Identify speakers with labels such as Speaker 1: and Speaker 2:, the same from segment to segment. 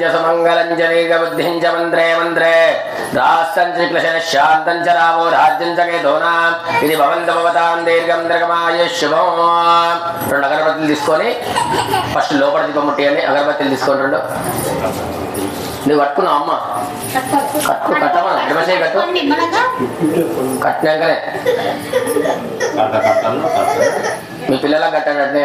Speaker 1: सुमंगलं च वीरबुद्धिं च मंत्रे मंत्रे राष्ट्रं च क्लेशः शान्तं च रामो राज्यं च केतूनां इति भवन्तु भवतां दीर्घं दीर्घमायुष्यभो రెండు అగరబత్తులు తీసుకొని ఫస్ట్ లోపల దీపం ముట్టియండి అగరబత్తులు తీసుకొని రెండు నువ్వు కట్టుకున్నావు అమ్మ కట్టు కట్టమా ఎడమసే కట్టు కట్టినాకనే మీ పిల్లలకు కట్టండి అట్నే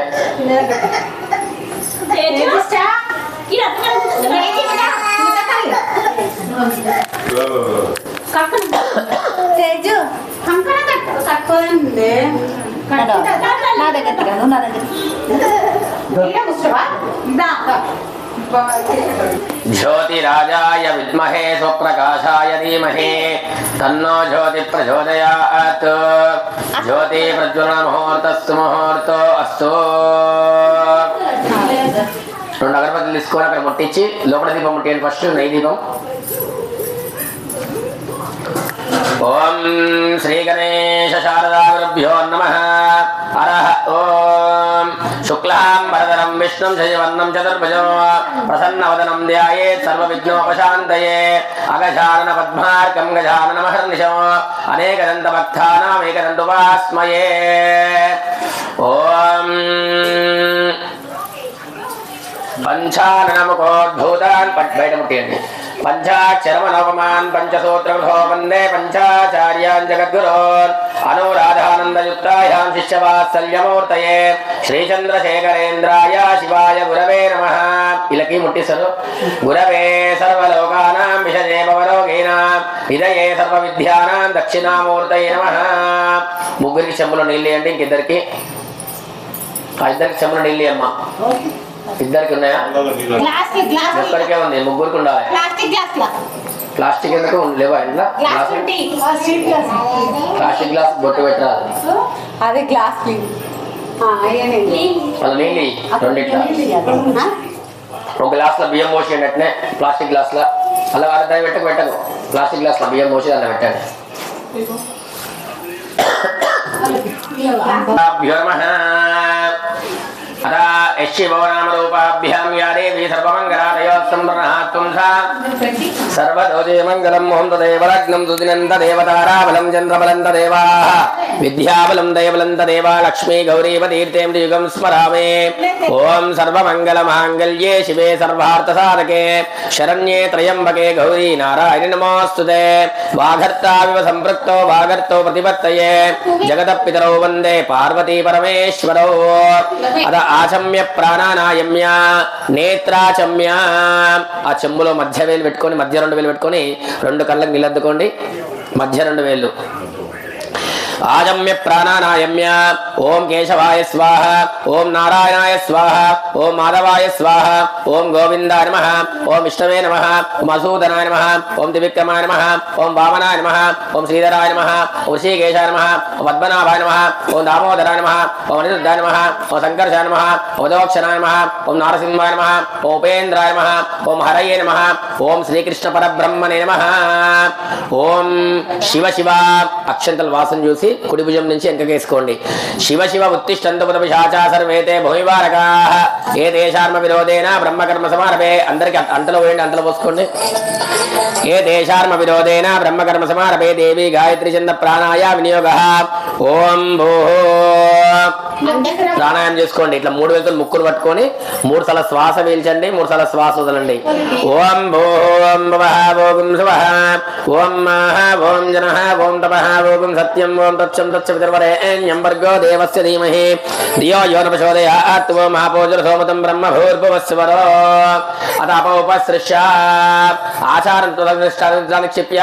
Speaker 1: ज्योतिराजाय विद्महे स्वप्रकाशाय धीमहि तन्नो ज्योति प्रचोदयात् ज्योति प्रज्वलन मुहूर्तस्तु मुहूर्तो अस्तु రెండు అగరబత్తులు తీసుకొని అక్కడ ముట్టించి లోపల దీపం ముట్టియండి ఫస్ట్ నెయ్యి దీపం ఓం శ్రీ గణేశ శారదాగురుభ్యో నమః హరః ఓం శుక్లాంబరధరం విష్ణుం శశివర్ణం చతుర్భుజో ప్రసన్నవదనం ధ్యాయేత్ సర్వవిఘ్నోపశాంతయే అగజానన పద్మార్కం గజాననమహర్నిశో అనేకదంతభక్తానామేకదంతుపాస్మయే ఓం పంచాననముఖోద్భూతాన్ బయట ముట్టియండి పంచాక్షరమనోపమాన్ పంచసూత్రమృధో వందే పంచాచార్యాన్ జగద్గురోన్ అనురాధానందయుక్తాయాం శిష్యవాత్సల్యమూర్తయే శ్రీచంద్రశేఖరేంద్రాయ శివాయ గురవే నమః ఇలకి ముట్టిస్తారు గురవే సర్వలోకానాం విషజే భవరోగిణాం నిధయే సర్వవిద్యానాం దక్షిణామూర్తయే నమః ముగ్గురికి చెంబులో నీళ్ళు ఇవ్వండి ఇంకిద్దరికి ఇద్దరికి చెంబులో నీళ్ళు అమ్మా ఇద్దరికి ఉన్నాయా ఒక్కడికే ఉంది ముగ్గురికి ఉండాలి ప్లాస్టిక్ ఎందుకు లేవా ఇంట్లో ప్లాస్టిక్ గ్లాస్ బొట్టు పెట్టరాదు
Speaker 2: అదే గ్లాస్
Speaker 1: అలా నీళ్ళు రెండిట్లా ఒక గ్లాస్లో బియ్యం పోసేయండి అట్నే ప్లాస్టిక్ గ్లాస్లో అలా అర్థం పెట్టకు ప్లాస్టిక్ గ్లాస్లో బియ్యం పోసి అలా పెట్టండి अदा यशिवो नाम रूपाभ्यां या देवी सर्वमंगलादयोत्संवर्णहात्वं सा सर्वदोजे मंगलं मोहं तदेवलग्नं सुदिनं तदेवताराबलं चन्द्रबलं तदेवाः विद्याबलं दयबलं तदेवा लक्ष्मी गौरीपतीर्थें युगं स्मरामि ओं सर्वमंगलमांगल्ये शिवे सर्वार्थसाधके शरण्ये त्र्यंबके गौरी नारायणि नमोऽस्तुते वागर्ताविव सम्पृक्तो वागर्तो प्रतिपत्तये जगतपितरौ वन्दे पार्वती परमेश्वरौ अद ఆచమ్య ప్రాణానాయమ్య నేత్రాచమ్య ఆ చెంబులో మధ్య వేలు పెట్టుకొని మధ్య రెండు వేలు పెట్టుకొని రెండు కళ్ళకి నిలద్దుకోండి మధ్య రెండు వేలు आजम्य प्राणानायम्य ओम केशवाय स्वाहा ओम नारायणाय स्वाहा ओम माधवाय स्वाहा ओम गोविंदाय नमः ओम विष्णवे नमः ओम असूदनाय नमः ओम त्रिविक्रमाय नमः ओम वामनाय नमः ओम श्रीधराय नमः ओम ऋषिकेशाय नमः ओम पद्मनाभाय नमः ओम दामोदराय नमः ओम अनिरुद्धाय नमः ओम शंकरशाय नमः ओम दक्षिणाय नमः ओम नारसिंहाय नमः ओम उपेन्द्राय नमः ओम हरये नमः ओम श्रीकृष्ण परब्रह्मणे नमः ओम शिव शिव अक्षंतल वासन చూసి కుడి భుజం నుంచి ఎంకకేసుకోండి శివ శివ ఉత్తిష్టంతు పుతపిశాచా సర్వేతే భూమివారకాః ఏ దేశార్మ విరోధేన బ్రహ్మకర్మ సమారభే అందరికి అంతలో వేయండి అంతలో పోసుకోండి ఏ దేశార్మ విరోధేన బ్రహ్మకర్మ సమారభే దేవి గాయత్రి చంద ప్రాణాయ వినియోగః ఓం భూః ప్రాణాయామం చేసుకోండి ఇట్లా మూడు వేలతో ముక్కును పట్టుకొని మూడు సార్లు శ్వాస పీల్చండి మూడు సార్లు శ్వాస వదలండి ఓం భూం భవః ఓం శుభః ఓం మహ ఓం జనః ఓం తపః ఓం సత్యం ఓం తచ్చం తచ్చవితర్వరేణ్యం భర్గో దేవస్య ధీమహి ధియో యో న ప్రచోదయాత్ ఓం మహాపూజ్యసోమతం బ్రహ్మ భూర్భువస్వరో అతపోపసృష్య ఆచారం తదనుష్ఠానాన్ని క్షిప్య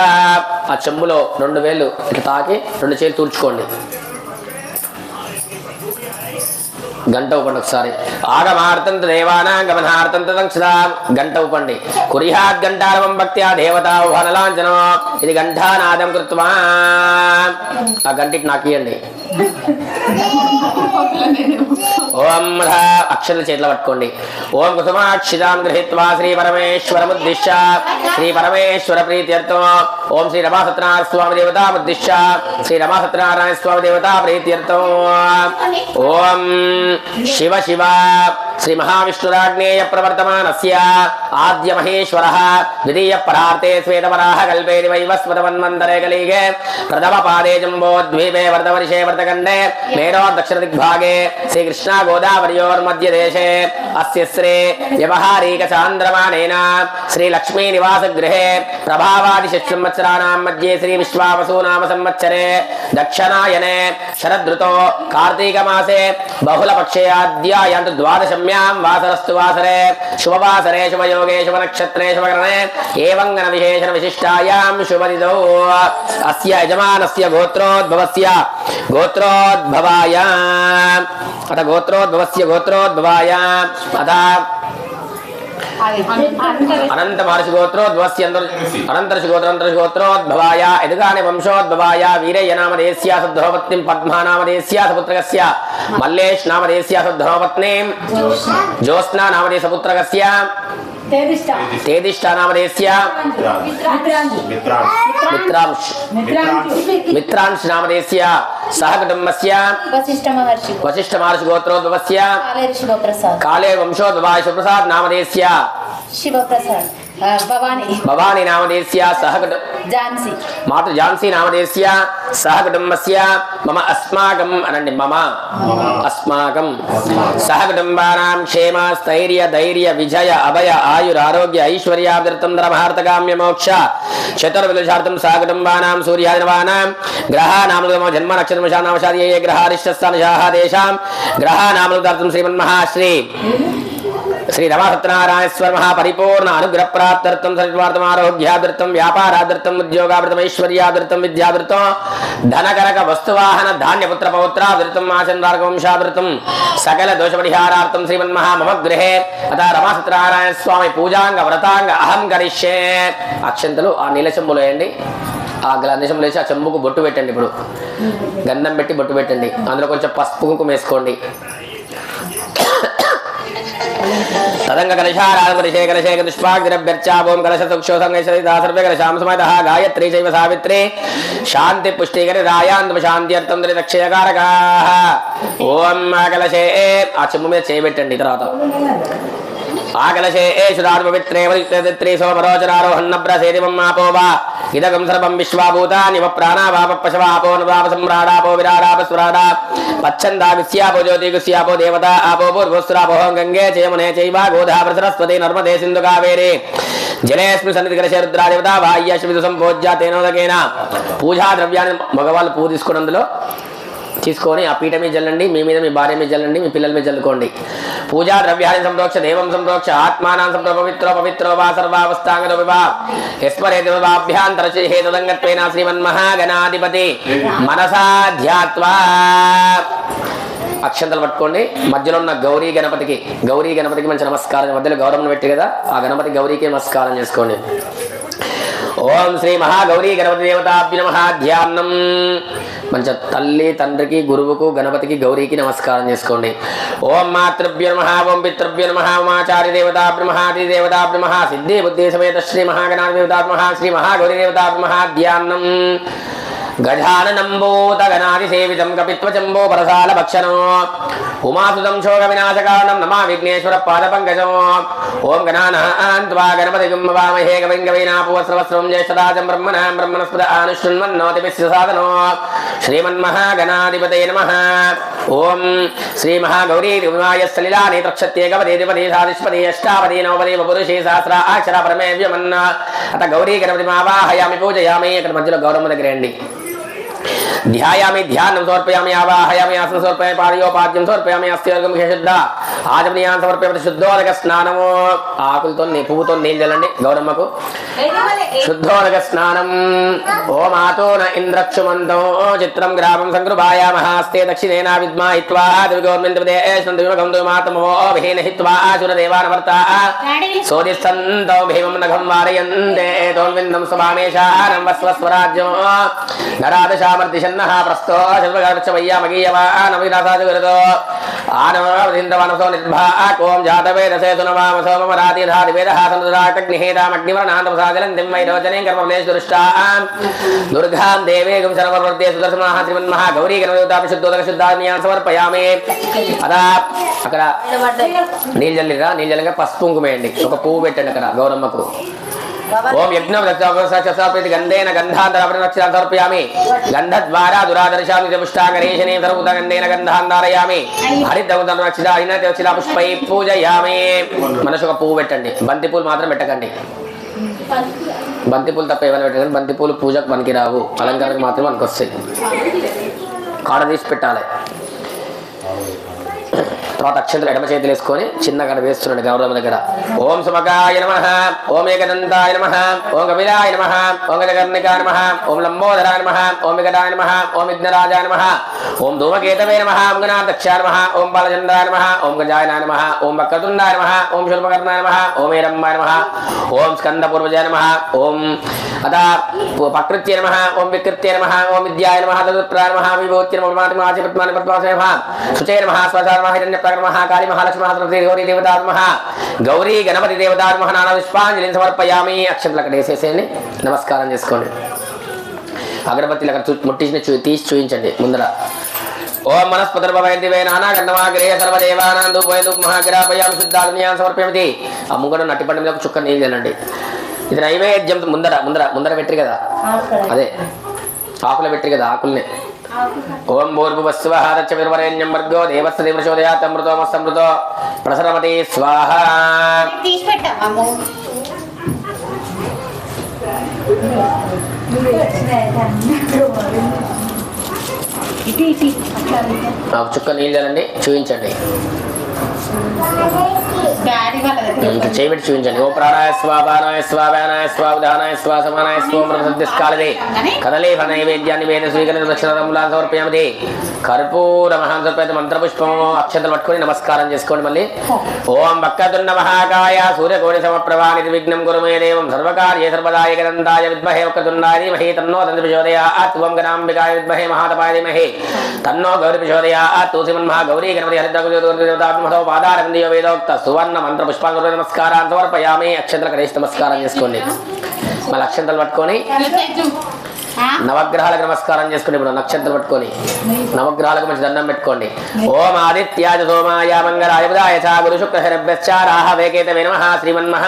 Speaker 1: ఆ చెంబులో రెండు వేలు ఇట్లా తాకి రెండు చేతులు తుడుచుకోండి గంట ఊపండి ఒకసారి ఆగమార్తం దేవానా గమనార్థం తదంక్షదా గంట ఊపండి కురియాత్ గంటారవం భక్త్యా దేవతా వనలాంఛనం ఇది గంటానాదం కృత్వా ఆ గంటికి నాకు ఇవ్వండి ఓం అక్షర చేతిలో పట్టుకోండి ఓం కుసుమాక్షితాం గృహీత్వా శ్రీ పరమేశ్వరముద్దిశ్య శ్రీ పరమేశ్వర ప్రీత్యర్థం ఓం శ్రీ రమాసత్యనారాయణ స్వామి దేవతాముద్దిశ్య శ్రీ రమాసత్యనారాయణ స్వామి దేవతా ప్రీత్యర్థం ఓం శివ శివ శ్రీ మహావిష్ణురాజ్ఞేయ ప్రవర్తమానస్య ఆద్య మహేశ్వరః ద్వితీయ పరార్తే శ్వేతవరాహ కల్పే వైవస్వతమన్వంతరే కలిగే ప్రథమ పాదే జంబోద్వీపే వరదవర్షే వరదఖండే మేరో దక్షిణ దిగ్భాగే శ్రీకృష్ణా గోదావరియోర్మధ్య దేశే అస్య శ్రీ వ్యవహారీక చాంద్రమానేన శ్రీ లక్ష్మీ నివాస గృహే ప్రభావాది షట్సంవత్సరాణాం మధ్యే శ్రీ విశ్వావసు నామ సంవత్సరే దక్షిణాయనే శరదృతో కార్తీక మాసే బహుళపక్షే ఆద్యాయంతు ద్వాదశమ్యాం వాసరస్తు వాసరే శుభవాసరే శుభయోగే శుభనక్షత్రే శుభకరణే ఏవం గణ విశేషణ విశిష్టాయాం శుభదిదో అస్య యజమానస్య గోత్రోద్భవస్య గోత్రోద్భవాయ అత గోత్రోద్భవస్య గోత్రోద్భవాయ అత అనంత మహర్షి గోత్రోద్భవస్య అనంతర్షి గోత్రోద్భవాయ ఎదుగాని వంశోద్భవాయ వీరయ్య నామధేస్య సద్ధోపత్నిం పద్మా నామధేస్య సపుత్రకస్య మల్లేష్ నామధేస్య సద్ధోపత్నిం జ్యోత్స్నా నామధేయ సపుత్రకస్య తేదిష్ట నామధేస్య మిత్రాంశ్ నామధేస్య సహ కుటుంబస్య వశిష్ఠ మహర్షి గోత్రోద్భవస్య కాళే వంశోద్భవాయ శివప్రసాద్ నామధేస్య భవానీ నామధేస్య సహ మాతృ ఝాన్సీ నామధేస్య సహ కుటుంబస్య మమ అస్మాకం అనండి మమ అస్మాకం సహ కుటుంబానాం క్షేమ స్థైర్య ధైర్య విజయ అభయ ఆయుర ఆరోగ్య ఐశ్వర్యాభివృద్ధం ధర్మార్థకామ్య మోక్ష చతుర్విదుషార్థం సహ కుటుంబానాం సూర్యాదినవానాం గ్రహానామృతమో జన్మ నక్షత్రమశానామశాది ఏ గ్రహారిష్టస్థానశాః తేషాం గ్రహానామృతార్థం శ్రీమన్మహాశ్రీ శ్రీ రమసత్యనారాయణేశ్వర మహాపరిపూర్ణ అనుగ్రహ ప్రాప్త్యర్థం సర్వార్థమారోగ్యాభివృద్ధం వ్యాపారాభివృద్ధం ఉద్యోగాభివృద్ధం ఐశ్వర్యాభివృద్ధం విద్యాభివృద్ధం ధనకనక వస్తువాహన ధాన్యపుత్ర పౌత్రాభివృద్ధం ఆచంద్రార్గవంశాభివృద్ధం సకల దోషపరిహారార్థం శ్రీమన్మహా మమ గృహే అత రమసత్యనారాయణ స్వామి పూజాంగ వ్రతాంగ అహం కరిష్యే. అక్షంతలు ఆ నీల చెంబులో వేయండి. ఆ గ్లాదేశంలో వేసి ఆ చెంబుకు బొట్టు పెట్టండి. ఇప్పుడు గంధం పెట్టి బొట్టు పెట్టండి. అందులో కొంచెం పసుపు కుంకుమ వేసుకోండి. తదంగ కలశారాధే కలశేఖ దుష్పాగ్రభ్యర్చాం కలశ సుక్షోసంగైసర్వే కలశాం సమయత గాయత్రీ చైవ సావిత్రి శాంతి పుష్టికరి రాయాంతమ శాంత్యర్థం దక్షయకారకా. ఓం కలశే ఆ చెంబు మీద చేయబెట్టండి. తర్వాత ఆకలశే శుధాత్మవిత్రే సోమరోచరారోహన్నభ్రసేదిమమాపోవా ఇదగం సర్వం విశ్వాభూతాని ప్రాణావాప పశవాపో నవాప సమ్రాడాపో విరాడాపస్వరాడా పచ్చందా గుస్యాపో జ్యోతి గుస్యాపో దేవత ఆపో పూర్వస్రాపోహం గంగే చయమునే చైవ గోదావరి సరస్వతి నర్మదే సింధు కావేరి జలేస్మి సన్నిధి కలశ రుద్రాదేవత బాహ్యశ్విదు సంభోజ్య తేనోదకేన. పూజా ద్రవ్యాన్ని మగవాళ్ళు పువ్వు తీసుకుని అందులో తీసుకొని ఆ పీఠ మీద జల్లండి. మీ మీద మీ భార్య మీద జల్లండి. మీ పిల్లల మీద జల్లుకోండి. పూజా ద్రవ్యాన్ని సంప్రోక్ష దేవం సంప్రోక్ష ఆత్మానం సంప్రో పవిత్రో పవిత్రో వా సర్వావస్థాంగతో వివా యస్మరేతభ్యాంతరచే హేతుదంగత్వేన శ్రీమన్మహాగణాధిపతి మనసా ధ్యాత్వా. అక్షంతలు పట్టుకోండి. మధ్యలో ఉన్న గౌరీ గణపతికి మంచి నమస్కారం. మధ్యలో గౌరవం పెట్టి కదా ఆ గణపతి గౌరీకి నమస్కారం చేసుకోండి. ఓం శ్రీ మహాగౌరీ గణపతి దేవతాభ్య నమః. ధ్యానం మంచి తల్లి తండ్రికి గురువుకు గణపతికి గౌరీకి నమస్కారం చేసుకోండి. ఓం మాతృభ్య నమః. ఓం పితృభ్య నమః. ఓమాచార్య దేవతాభ్య నమః. అతిథి దేవతాభ్య నమః. సిద్ధి బుద్ధి సమేత శ్రీ మహాగణాధి దేవతాభ్య నమః. శ్రీ మహాగౌరీ దేవతాభ్య నమః. ధ్యానం గజాననంబూతగణాది సేవితం కపిత్వచంబో పరసాల భక్షణో ఉమాసుతం శోక వినాశకారణం నమా విఘ్నేశ్వర పాద పంకజం. ఓం గణానాన్త్వా గణపతిగం వామహే కవిం కవీనాపువస్రవస్రం జ్యేష్ఠరాజం బ్రహ్మణస్పద అనుష్ణ్వన్నోతిభిస్య సాధనో శ్రీమన్మహాగణాధిపతయే నమః. ఓం శ్రీ మహాగౌరీ విమాయస్థలిలా నేత్రక్షత్యేకపదేధిపదే సాధిష్పదే అష్టాపదే నవపదే పురుషే సహస్ర అక్షర పరమే వ్యోమన్న. అత గౌరీ గణపతి ఆవాహయామి పూజయామి. ఇక్కడ మధ్యలో గౌరమ్మ దగ్గర రండి. ధ్యాయామి ధ్యానం సమర్పయామి ఆవాహయామి ఆసనం సమర్పయామి పాదయోపాద్యం సమర్పయామి అస్త్యర్గం శుద్ధ ఆజమనీయాన్ని సమర్పయామి శుద్ధోదక స్నానము. ఆకులతో పువ్వుతో నీళ్ళు చల్లండి గౌరమ్మకు. శుద్ధోదక స్నానం. ఓమాతో న ఇంద్రక్షుమంతో చిత్రం గ్రామం సంకృపాయామహాస్తే దక్షిణేన విద్మాహిత్వా దివిగోర్మిందేవానవర్తా సోదిస్తంతో భీమం నఘం వారయంతే తోన్విందం స్వామేశానం వస్వస్వరాజ్యం నరాదశామర్ది షన్నః ప్రస్థో శల్వగర్చవయ్యామగీయవానవినాసాజుగరతో ఆనవరింద్రవనసో నిర్భాక్. ఓం జాతవేదసే సునవామసో మమ రాతిధాది వేదః సందురాగ్నిహేతామగ్నివర్ణాంతమసాజలం దిమ్మై रोचनीं कर्मफलेषु दुष्टां दुर्गां देवीं सर्ववर्ते सुदर्शनाः श्रीमन्महा गौरी गणदेवताभिषुद्धोदकशुद्धान्यान् समर्पयामि అదా అక్కడ నీళ్ళు జల్లిరా నీళ్ళు జల్లగా పసుపు కుంకుమ వేయండి ఒక పువ్వు పెట్టండి అక్కడ గౌరమ్మకు ఓం యజ్ఞం రక్షాప్రీతి గంధేన గంధాంతరక్షాన్ని సమర్పయామి గంధద్వారా దురాదర్శామి పుష్టాగరేషణే సర్వత గంధేన గంధాంధారయామి హరిద్రక్షిత పుష్పై పూజయామి మనసు ఒక పువ్వు పెట్టండి బంతిపూలు మాత్రం పెట్టకండి బంతిపూలు తప్ప ఏమైనా పెట్టకండి బంతిపూలు పూజకు పనికిరావు అలంకారానికి మాత్రం మనకు వస్తాయి కాడ తీసి పెట్టాలి తర్వాత అక్షంతలు ఎడమ చేతులు వేసుకొని చిన్నగా వేస్తున్నాడు గౌరవ దగ్గర ఓం సుమకాయ నమః ఓం ఏకదంతాయ నమః ఓం కపిలాయ నమః ఓం గజకర్ణికాయ నమః ఓం లంబోదరాయ నమః ఓం వికటాయ నమః ఓం విఘ్నరాజాయ నమః ఓం ధూమకేతవే నమః ఓం గణాధ్యక్షాయ నమః ఓం బాలచంద్రాయ నమః ఓం గజాయ నమః ఓం వక్రతుండాయ నమః ఓం శూర్పకర్ణాయ నమః ఓం ఏరంబాయ నమః ఓం స్కందపూర్వజాయ నమః ఓం అదా ప్రకృత్యై నమః ఓం వికృత్యై నమః ఓం విద్యాయ నమః తదుత్రాయ నమః విభూత్యై నమః మాతి పద్మాని పద్మాసయ నమః శుచై నమః స్వసాయ నమః హిరణ్యప్రకర నమః కాళీ మహాలక్ష్మి మహాసరస్వతి గౌరీ దేవతా నమః గౌరీ గణపతి దేవతా నమః నానా పుష్పాంజలిని సమర్పయామి అక్షంతలు అక్కడ వేసేసేయండి నమస్కారం చేసుకోండి అగరబత్తిలు అక్కడ ముట్టించిన తీసి చూపించండి ముందర ఓం మనస్పతిర్భవైర్దివే నానాగంధమాగ్రే సర్వదేవానాం ధూపయధూప మహాగ్రాపయామి శుద్ధాగ్నియాన్ సమర్పయమితి ఆ ముంగడు నట్టిపండు మీద చుక్క నీళ్ళు తినండి ఇది నైవేద్యం ముందర ముందర ముందర పెట్టిరు కదా అదే ఆకులు పెట్టిరు కదా ఆకుల్ని ఓం భూర్భువస్సువః తచ్చవిర్వరేణ్యం భర్గో దేవస్య దేవశోదయాత్ అమృతోమస్తమృతో ప్రసరమతి స్వాహ చుక్క నీళ్ళు తినండి చూపించండి చేయబెట్టి చూపించండి ఓ ప్రాణాయ స్వాపానాయ స్వావ్యానాయ స్వావధానాయ స్వాసమానాయ స్వమృతస్కాలదే కదలే నైవేద్యాన్ని వేద స్వీకరణ దక్షిణములాన్ని సమర్పయామది కర్పూర మహాంసర్పేత మంత్రపుష్పము అక్షతలు పట్టుకొని నమస్కారం చేసుకోండి మళ్ళీ ఓం వక్రతుండ మహాకాయ సూర్యకోటి సమప్రభా నిర్విఘ్నం కురు మే దేవం సర్వకార్యే సర్వదాయ గణంతాయ విద్మహే వక్రతుండాయ ధీమహి తన్నో తండ్రి ప్రచోదయాత్ ఓం గణాంబికాయ విద్మహే మహాతపాయ ధీమహి తన్నో గౌరి ప్రచోదయాత్ తులసిమన్మహా గౌరీ గణపతి హరిద్రగుజోదేవతాత్మహో పాదారవిందయో వేదోక్త సువర్ణ మంత్ర పుష్పాంగ నమస్కారాన్ని సమర్పయామి అక్షంతలు కడేసి నమస్కారం చేసుకోండి మళ్ళీ అక్షంతలు పట్టుకొని నవగ్రహాలకు నమస్కారం చేసుకుని ఇప్పుడు నక్షత్రం పట్టుకొని నవగ్రహాలకు మంచి దండం పెట్టుకోండి ఓం ఆదిత్యాయ సోమాయ మంగళాయ బుధాయ చ గురు శుక్ర శరభ్యశ్చ రాహవే కేతవే నమః శ్రీమన్మః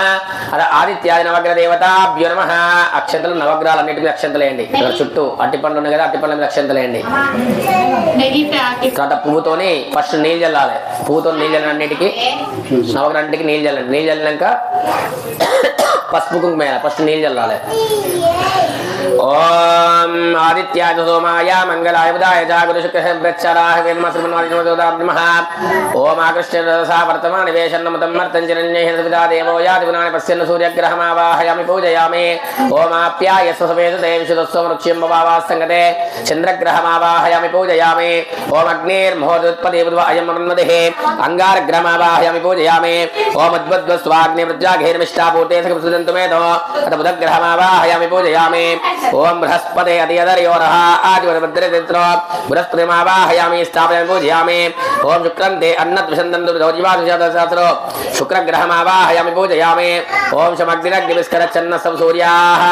Speaker 1: ఆదిత్యాయ నవగ్రహ దేవతాభ్యో నమః అక్షంతలు నవగ్రహాలన్నిటికీ అక్షంతలేయండి ఇక్కడ చుట్టూ అట్టిపండ్లు ఉన్నాయి కదా అట్టిపండ్ల మీద అక్షంతలేయండి తర్వాత పువ్వుతోని ఫస్ట్ నీళ్ళు చల్లాలి పువ్వుతో నీళ్ళు చల్లని అన్నిటికీ నవగ్రహానికి నీళ్ళు చల్లండి నీళ్ళు చల్లినాక పసుపు కుంకుమ ఫస్ట్ నీళ్ళు చల్లాలి ఓం ఆదిత్యాయ సోమాయ మంగళాయ బుధాయ చ గురు శుక్ర శరభ్యశ్చ రాహవే నమః ఓం ఆకృష్ణరసా వర్తమాన నివేశన్నమతం మర్తం చిరంజయ సవితా దేవో యాతి గుణాని పశ్యన్న సూర్యగ్రహమావాహయామి పూజయామి ఓం ఆప్యాయ స్వసమేత విశుద్ధస్వం వృక్ష్యం భవావాస్సంగతే చంద్రగ్రహమావాహయామి పూజయామి ఓం అగ్నిర్మహోదుత్పదే బుధ అయం మన్మదేః అంగారగ్రహమావాహయామి పూజయామి ఓం ఉద్వద్వస్వాగ్ని వృజ్జాఘేర్మిష్టాపూర్తే సకృతంతు మేధో అత బుధగ్రహమావాహయామి పూజయామి ఓం బృహస్పతే అతియదర్యోరః ఆదివరభద్రతిత్రో బృహస్పతిమావాహయామి స్థాపయామి పూజయామి ఓం శుక్రంతే అన్నద్విషందంతు దౌర్జీవాదుశాస్త్రో శుక్రగ్రహమావాహయామి పూజయామి ఓం శమగ్నిరగ్నివిస్కరచ్చన్నస్సం సూర్యాః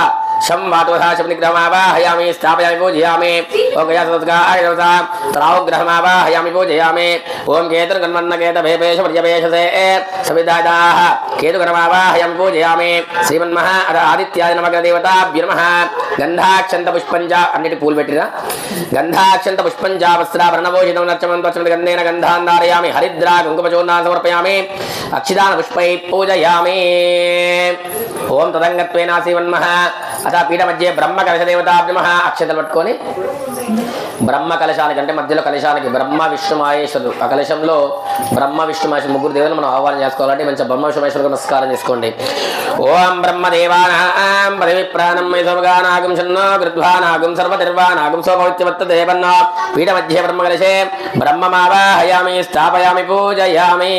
Speaker 1: శం వాతువః శమనిగ్రహమావాహయామి స్థాపయామి పూజయామి ఓం గయాసత్కాయవసా త్రావుగ్రహమావాహయామి పూజయామి ఓం కేతుర్గన్మన్నకేతభేపేష పర్యపేషసే సవిదాదాః కేతుగణమావాహయామి పూజయామి శ్రీమన్మః ఆదిత్యాయ నవగ్రహ దేవతాభ్యో నమః గంధాక్షంత పుష్పంచ అన్నిటి పూలు పెట్టిరా గంధాక్షంత పుష్పంచ వస్త్రాభరణభూషితం నర్చమంత్వచన గంధేన గంధాంధారయామి హరిద్రా కుంకుమచూర్ణాన్ని సమర్పయామి అక్షిదాన పుష్పై పూజయామి ఓం తదంగత్వేన శ్రీమన్మః అథ పీఠ మధ్య బ్రహ్మ కలశ దేవతాభ్యో నమః అక్షతలు పట్టుకొని బ్రహ్మ కలశానికి అంటే మధ్యలో కలశానికి బ్రహ్మ విష్ణు మహేశ్వరుడు ఆ కలశంలో బ్రహ్మ విష్ణు మహేశ్వరు ముగ్గురు దేవులను మనం ఆహ్వానం చేసుకోవాలంటే మంచి బ్రహ్మ విష్ణు మహేశ్వరులకు నమస్కారం చేసుకోండి ఓం బ్రహ్మదేవానాం పదవి ప్రాణం మైసోగానాగం షన్నో గృధ్వానాగం సర్వతిర్వానాగం సోపవిత్యమత్త దేవన్నో పీఠ మధ్య బ్రహ్మ కలశే బ్రహ్మమావాహయామి స్థాపయామి పూజయామి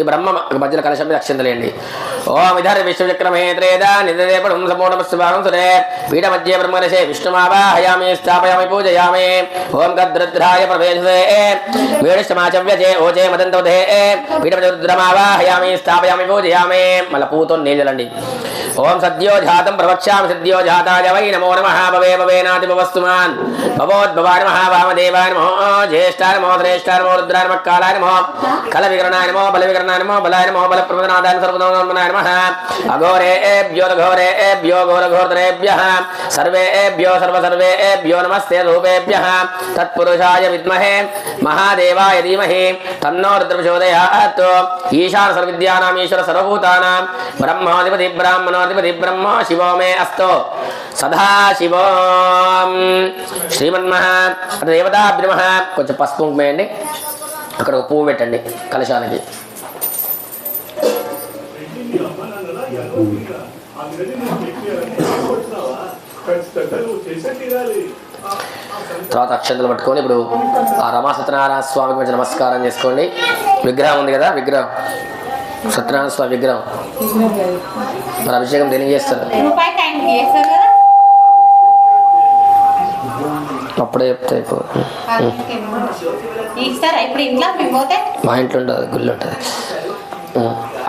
Speaker 1: బ్రహ్మ మధ్యలో కలశం మీద అక్షంతలేండి ఓం విధర్ విశ్వచక్రమే త్రేదా నిదేపడం సంపూర్ణమస్వాహం సురే పీఠ మధ్య బ్రహ్మ కలశే విష్ణుమావాహయామి स्थापयामि पूजयामि ओम गद्रुद्राय प्रवेशे वेणुष्टमाचव्यजे ओजे मदन्तवधे पीठमरुद्रमावाहयामि स्थापयामि पूजयामि मल्ल पूतो नीलंడి ओम सद्यो जातं प्रवक्ष्यामि सद्यो जाताय वै नमो नमः भवे भवेनाति भवस्तुमान् भवोद्भवाय नमः वामदेवाय नमः ज्येष्ठाय नमः श्रेष्ठाय नमः रुद्राय नमः कालाय नमः कलविकरणाय नमः बलविकरणाय नमः बलाय नमः बलप्रमदनादाय सर्वनामनाय नमः अघोरेभ्यो घोरेभ्यो घोरघोरतरेभ्यः सर्वेभ्यो सर्वेभ्यो नमस्ते रूपेभ्यः तत्पुरुषाय विद्महे महादेवाय धीमहि तन्नो रुद्रप्रचोदयात् ईशान सर्वविद्यानां ईश्वर सर्वभूतानां ब्रह्माधिपति ब्राह्मणाधिपति ब्रह्म शिवो मे अस्तु सदा शिवो श्रीमन्महा देवताभ्यमः కొంచెం పసుపు కుంకుమేయండి అక్కడ ఒక పువ్వు పెట్టండి కలశానికి తర్వాత అక్షంతలు పట్టుకొని ఇప్పుడు ఆ రమా సత్యనారాయణ స్వామికి మంచి నమస్కారం చేసుకోండి విగ్రహం ఉంది కదా విగ్రహం సత్యనారాయణ స్వామి విగ్రహం మరి అభిషేకం దేనికి చేస్తారు అప్పుడే చెప్తే మా ఇంట్లో ఉంటుంది గుళ్ళు ఉంటుంది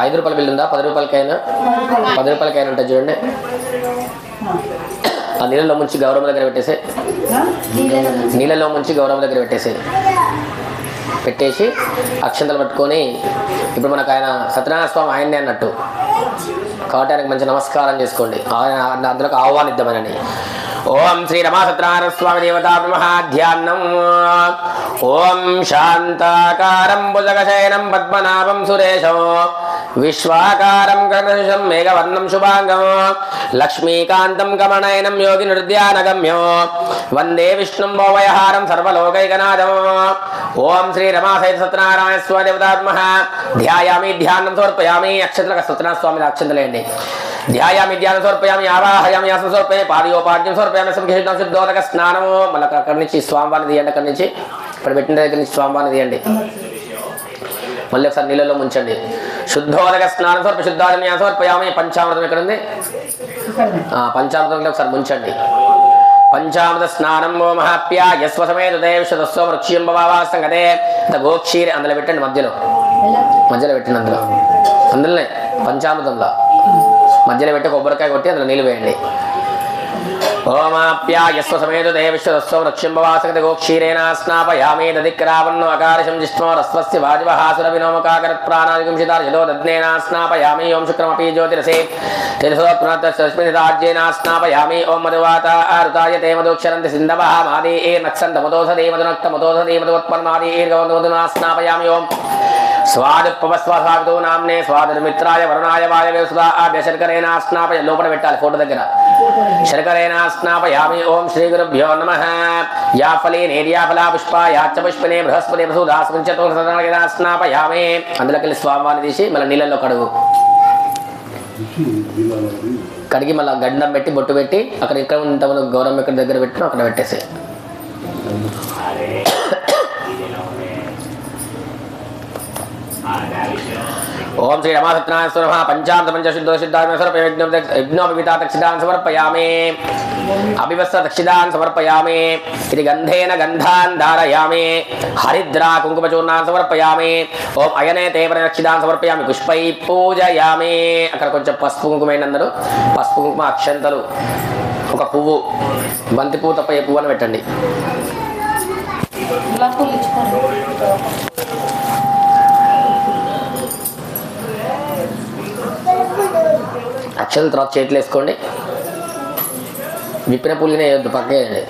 Speaker 1: 5 రూపాయల బిల్లు ఉందా 10 రూపాయలకైనా 10 రూపాయలకైనా ఉంటుంది చూడండి ఆ నీళ్ళలో ముంచి గౌరవం దగ్గర పెట్టేసి నీళ్ళలో ముంచి గౌరవం దగ్గర పెట్టేసి అక్షంతలు పట్టుకొని ఇప్పుడు మనకు ఆయన సత్యనారాయణ స్వామి ఆయన్నే అన్నట్టు కాబట్టి ఆయనకు మంచి నమస్కారం చేసుకోండి ఆయన అందులోకి ఆహ్వానిద్దామని ఓం శ్రీ రమా సత్యనారాయణ స్వామి దేవతా ధ్యానం ఓం శాంతాకారం భుజగశయనం పద్మనాభం సురేశం విశ్వాకారం గణశం మేఘవర్ణం శుభాంగం లక్ష్మీకాంతం కమనయనం యోగి నిర్ధ్యానగమ్యం వందే విష్ణుం భోవయహారం సర్వలోకైకనాథం ఓం శ్రీ రమా సత్యనారాయణ స్వామి దేవతా ధ్యాయామి ధ్యానం సమర్పయామి అక్షంతలకు సత్యనారాయణ స్వామి అక్షంతలేండి ధ్యాయామి ధ్యానం సమర్పయామి ఆవాహయామి ఆసనం సమర్పయామి పాదయోపాద్యం సమర్పయామి సంకేతం శుద్ధోదక స్నానము మళ్ళీ అక్కడి నుంచి స్వామివారిని తీయండి అక్కడి నుంచి ఇప్పుడు పెట్టిన దగ్గర నుంచి స్వామివారిని తీయండి మళ్ళీ ఒకసారి నీళ్ళలో ముంచండి శుద్ధోదక స్నానం శుద్ధాదం సమర్పయామి పంచామృతం ఎక్కడ ఉంది పంచామృతం ఒకసారి ముంచండి పంచామృత స్నానం ఓ మహాప్య యస్వసమేత దేవశతస్వ వృక్ష్యం భవావాసం కదే గోక్షీరి అందులో పెట్టండి మధ్యలో పెట్టండి అందులోనే పంచామృతంలో మధ్యలో పెట్టి కొబ్బరికాయ కొట్టి అందులో నీళ్ళు వేయండి ఓమాప్యాయస్వ సమేత దేవశతస్వ వృక్ష్యం భవాసకత గోక్షీరేణ స్నాపయామి దధిక్రావన్నో అకారశం జిష్ణో రస్వస్య వాజవహాసుర వినోమకాకరత్ ప్రాణాదిగుంషితార్జలో దద్నేన స్నాపయామి ఓం శుక్రమపి జ్యోతిరసే తేజసోత్ప్రాజ్యేన స్నాపయామి ఓం మధువాత ఆరుతాయ తే మధుక్షరంతి సింధవః మాదే నక్షంతమదోసదే మధునక్తమదోసదే మధువత్పన్మాదే గవంధునా స్నాపయామి ఓం స్వాదుపవస్వాసావితో నామ్నే స్వాదుర్మిత్రాయ వరుణాయ వాయవే సుధా ఆభ్య శర్కరేణ స్నాపయ లోపల పెట్టాలి ఫోటో దగ్గర శర్కరేణ స్నాపయామి ఓం శ్రీ గురుభ్యో నమః యా ఫలే నేర్యా ఫలా పుష్పా యాచ్చ పుష్పనే బృహస్పతి బృహస్పతితో స్నాపయామి అందులోకి వెళ్ళి స్వామివారిని తీసి మళ్ళీ నీళ్ళల్లో కడిగి మళ్ళీ గండం పెట్టి బొట్టు పెట్టి అక్కడ ఇక్కడ ఉంటామని గౌరవం ఎక్కడ దగ్గర పెట్టినా అక్కడ పెట్టేసి ఓం శ్రీ రమా సత్యనారాయణ స్వరః పంచామృత పంచశుద్ధోశుద్ధాత్మ యజ్ఞోపవితా దక్షిణాన్ సమర్పయామి అభివస్త దక్షిణాన్ సమర్పయామి ఇది గంధేన గంధాన్ ధారయామి హరిద్రా కుంకుమచూర్ణాన్ సమర్పయామి ఓం అయనే తేవర దక్షిణాన్ సమర్పయామి పుష్పై పూజయామి అక్కడ కొంచెం పసుపు కుంకుమైన అందరూ పసుపు కుంకుమ అక్షంతలు ఒక పువ్వు బంతి పువ్వు తప్ప ఏ పువ్వు అని పెట్టండి అక్షంతల తర్వాత చేతులు వేసుకోండి విప్పిన పూలుగానే వేయొద్దు పక్క వేయండి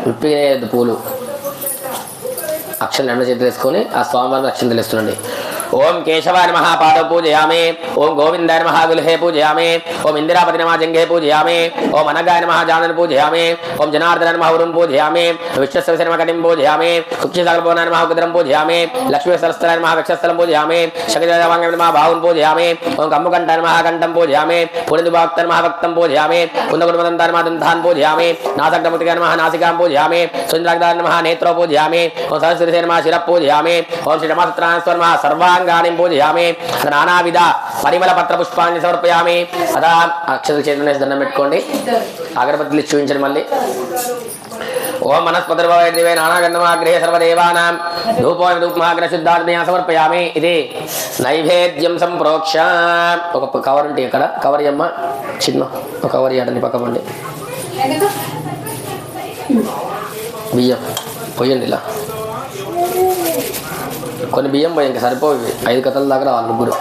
Speaker 1: విప్పిగానే వేయొద్దు పూలు అక్షంతలు 2 చేతులు వేసుకొని ఆ స్వామివారిని అక్షంతలు వేస్తుండండి ఓం కేశవాయ నమః పాదౌ పూజయామి ఓం గోవిందాయ నమః గుల్హే పూజయామి ఓం ఇందిరాపతి నమః జంఘే పూజయామి ఓం అనగాయ నమః జానన పూజయామి ఓం జనార్దన నమః ఉరుం పూజయామి విశ్వస్య నమః కటిం పూజయామి కుక్షిసకల్పనాయ నమః కుద్రం పూజయామి లక్ష్మీ సరస్వతాయ నమః వక్షస్థలం పూజయామి శక్తిదేవాంగ నమః బాహుం పూజయామి ఓం కంబకంఠాయ నమః కంఠం పూజయామి పురిందుభాక్త నమః భక్తం పూజయామి కుందకుటుంబంతాయ నమః దంతాన్ పూజయామి నాసక్తముక్తికాయ నమః నాసికాం పూజయామి సుందరాగ్దాయ నమః నేత్రో పూజయామి ఓం సహస్రశిరసే నమః శిర పూజయామి ఓం శ్రీ రమసత్యనారాయణ స్వామి నమః సర్వాంగాని పూజయామి నానావిధ పరిమళ పత్ర పుష్పాన్ని సమర్పయామి అదా అక్షత చేతులు దండం పెట్టుకోండి అగరబత్తులు చూపించండి మళ్ళీ. ఓం మనస్పతిర్భవే నానాగంధమాగ్రే సర్వదేవానాం ధూపోగ్రశుద్ధాత్మయా సమర్పయామి. ఇది నైవేద్యం సంప్రోక్ష. ఒక కవర్ ఉంటే ఇక్కడ కవర్ అమ్మ చిన్న ఒక కవర్ ఇవ్వండి పక్కపండి. బియ్యం పోయండి ఇలా కొన్ని బియ్యం పోయి ఇంకా సరిపోయి 5 కథల దాకా రావాలి ముగ్గురు.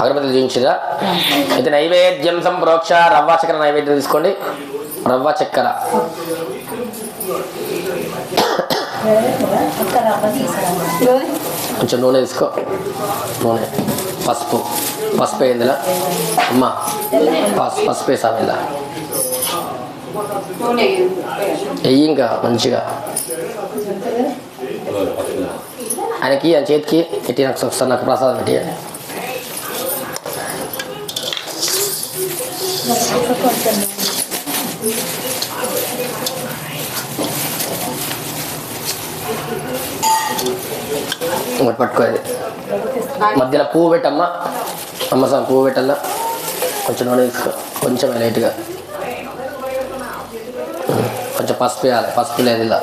Speaker 1: అగరబత్తులు చూపించరా. అయితే నైవేద్యం సంప్రోక్ష. రవ్వ చక్కెర నైవేద్యం తీసుకోండి. రవ్వ చక్కెర కొంచెం నూనె తీసుకో. నూనె పసుపు వేయిందిలా అమ్మ. పసుపు వేసాము ఇలా వెయ్యి ఇంకా మంచిగా. ఆయనకి ఆయన చేతికి పెట్టి నాకు ఒకసారి నాకు ప్రసాదం పెట్టి ఇంకోటి పట్టుకోది. మధ్యలో పువ్వు పెట్టమ్మా. అమ్మ సార్ పువ్వు పెట్టల్లా. కొంచెం నూనె తీసుకో. కొంచెం లైట్గా కొంచెం పసుపు వేయాలి. పసుపు లేదు ఇలా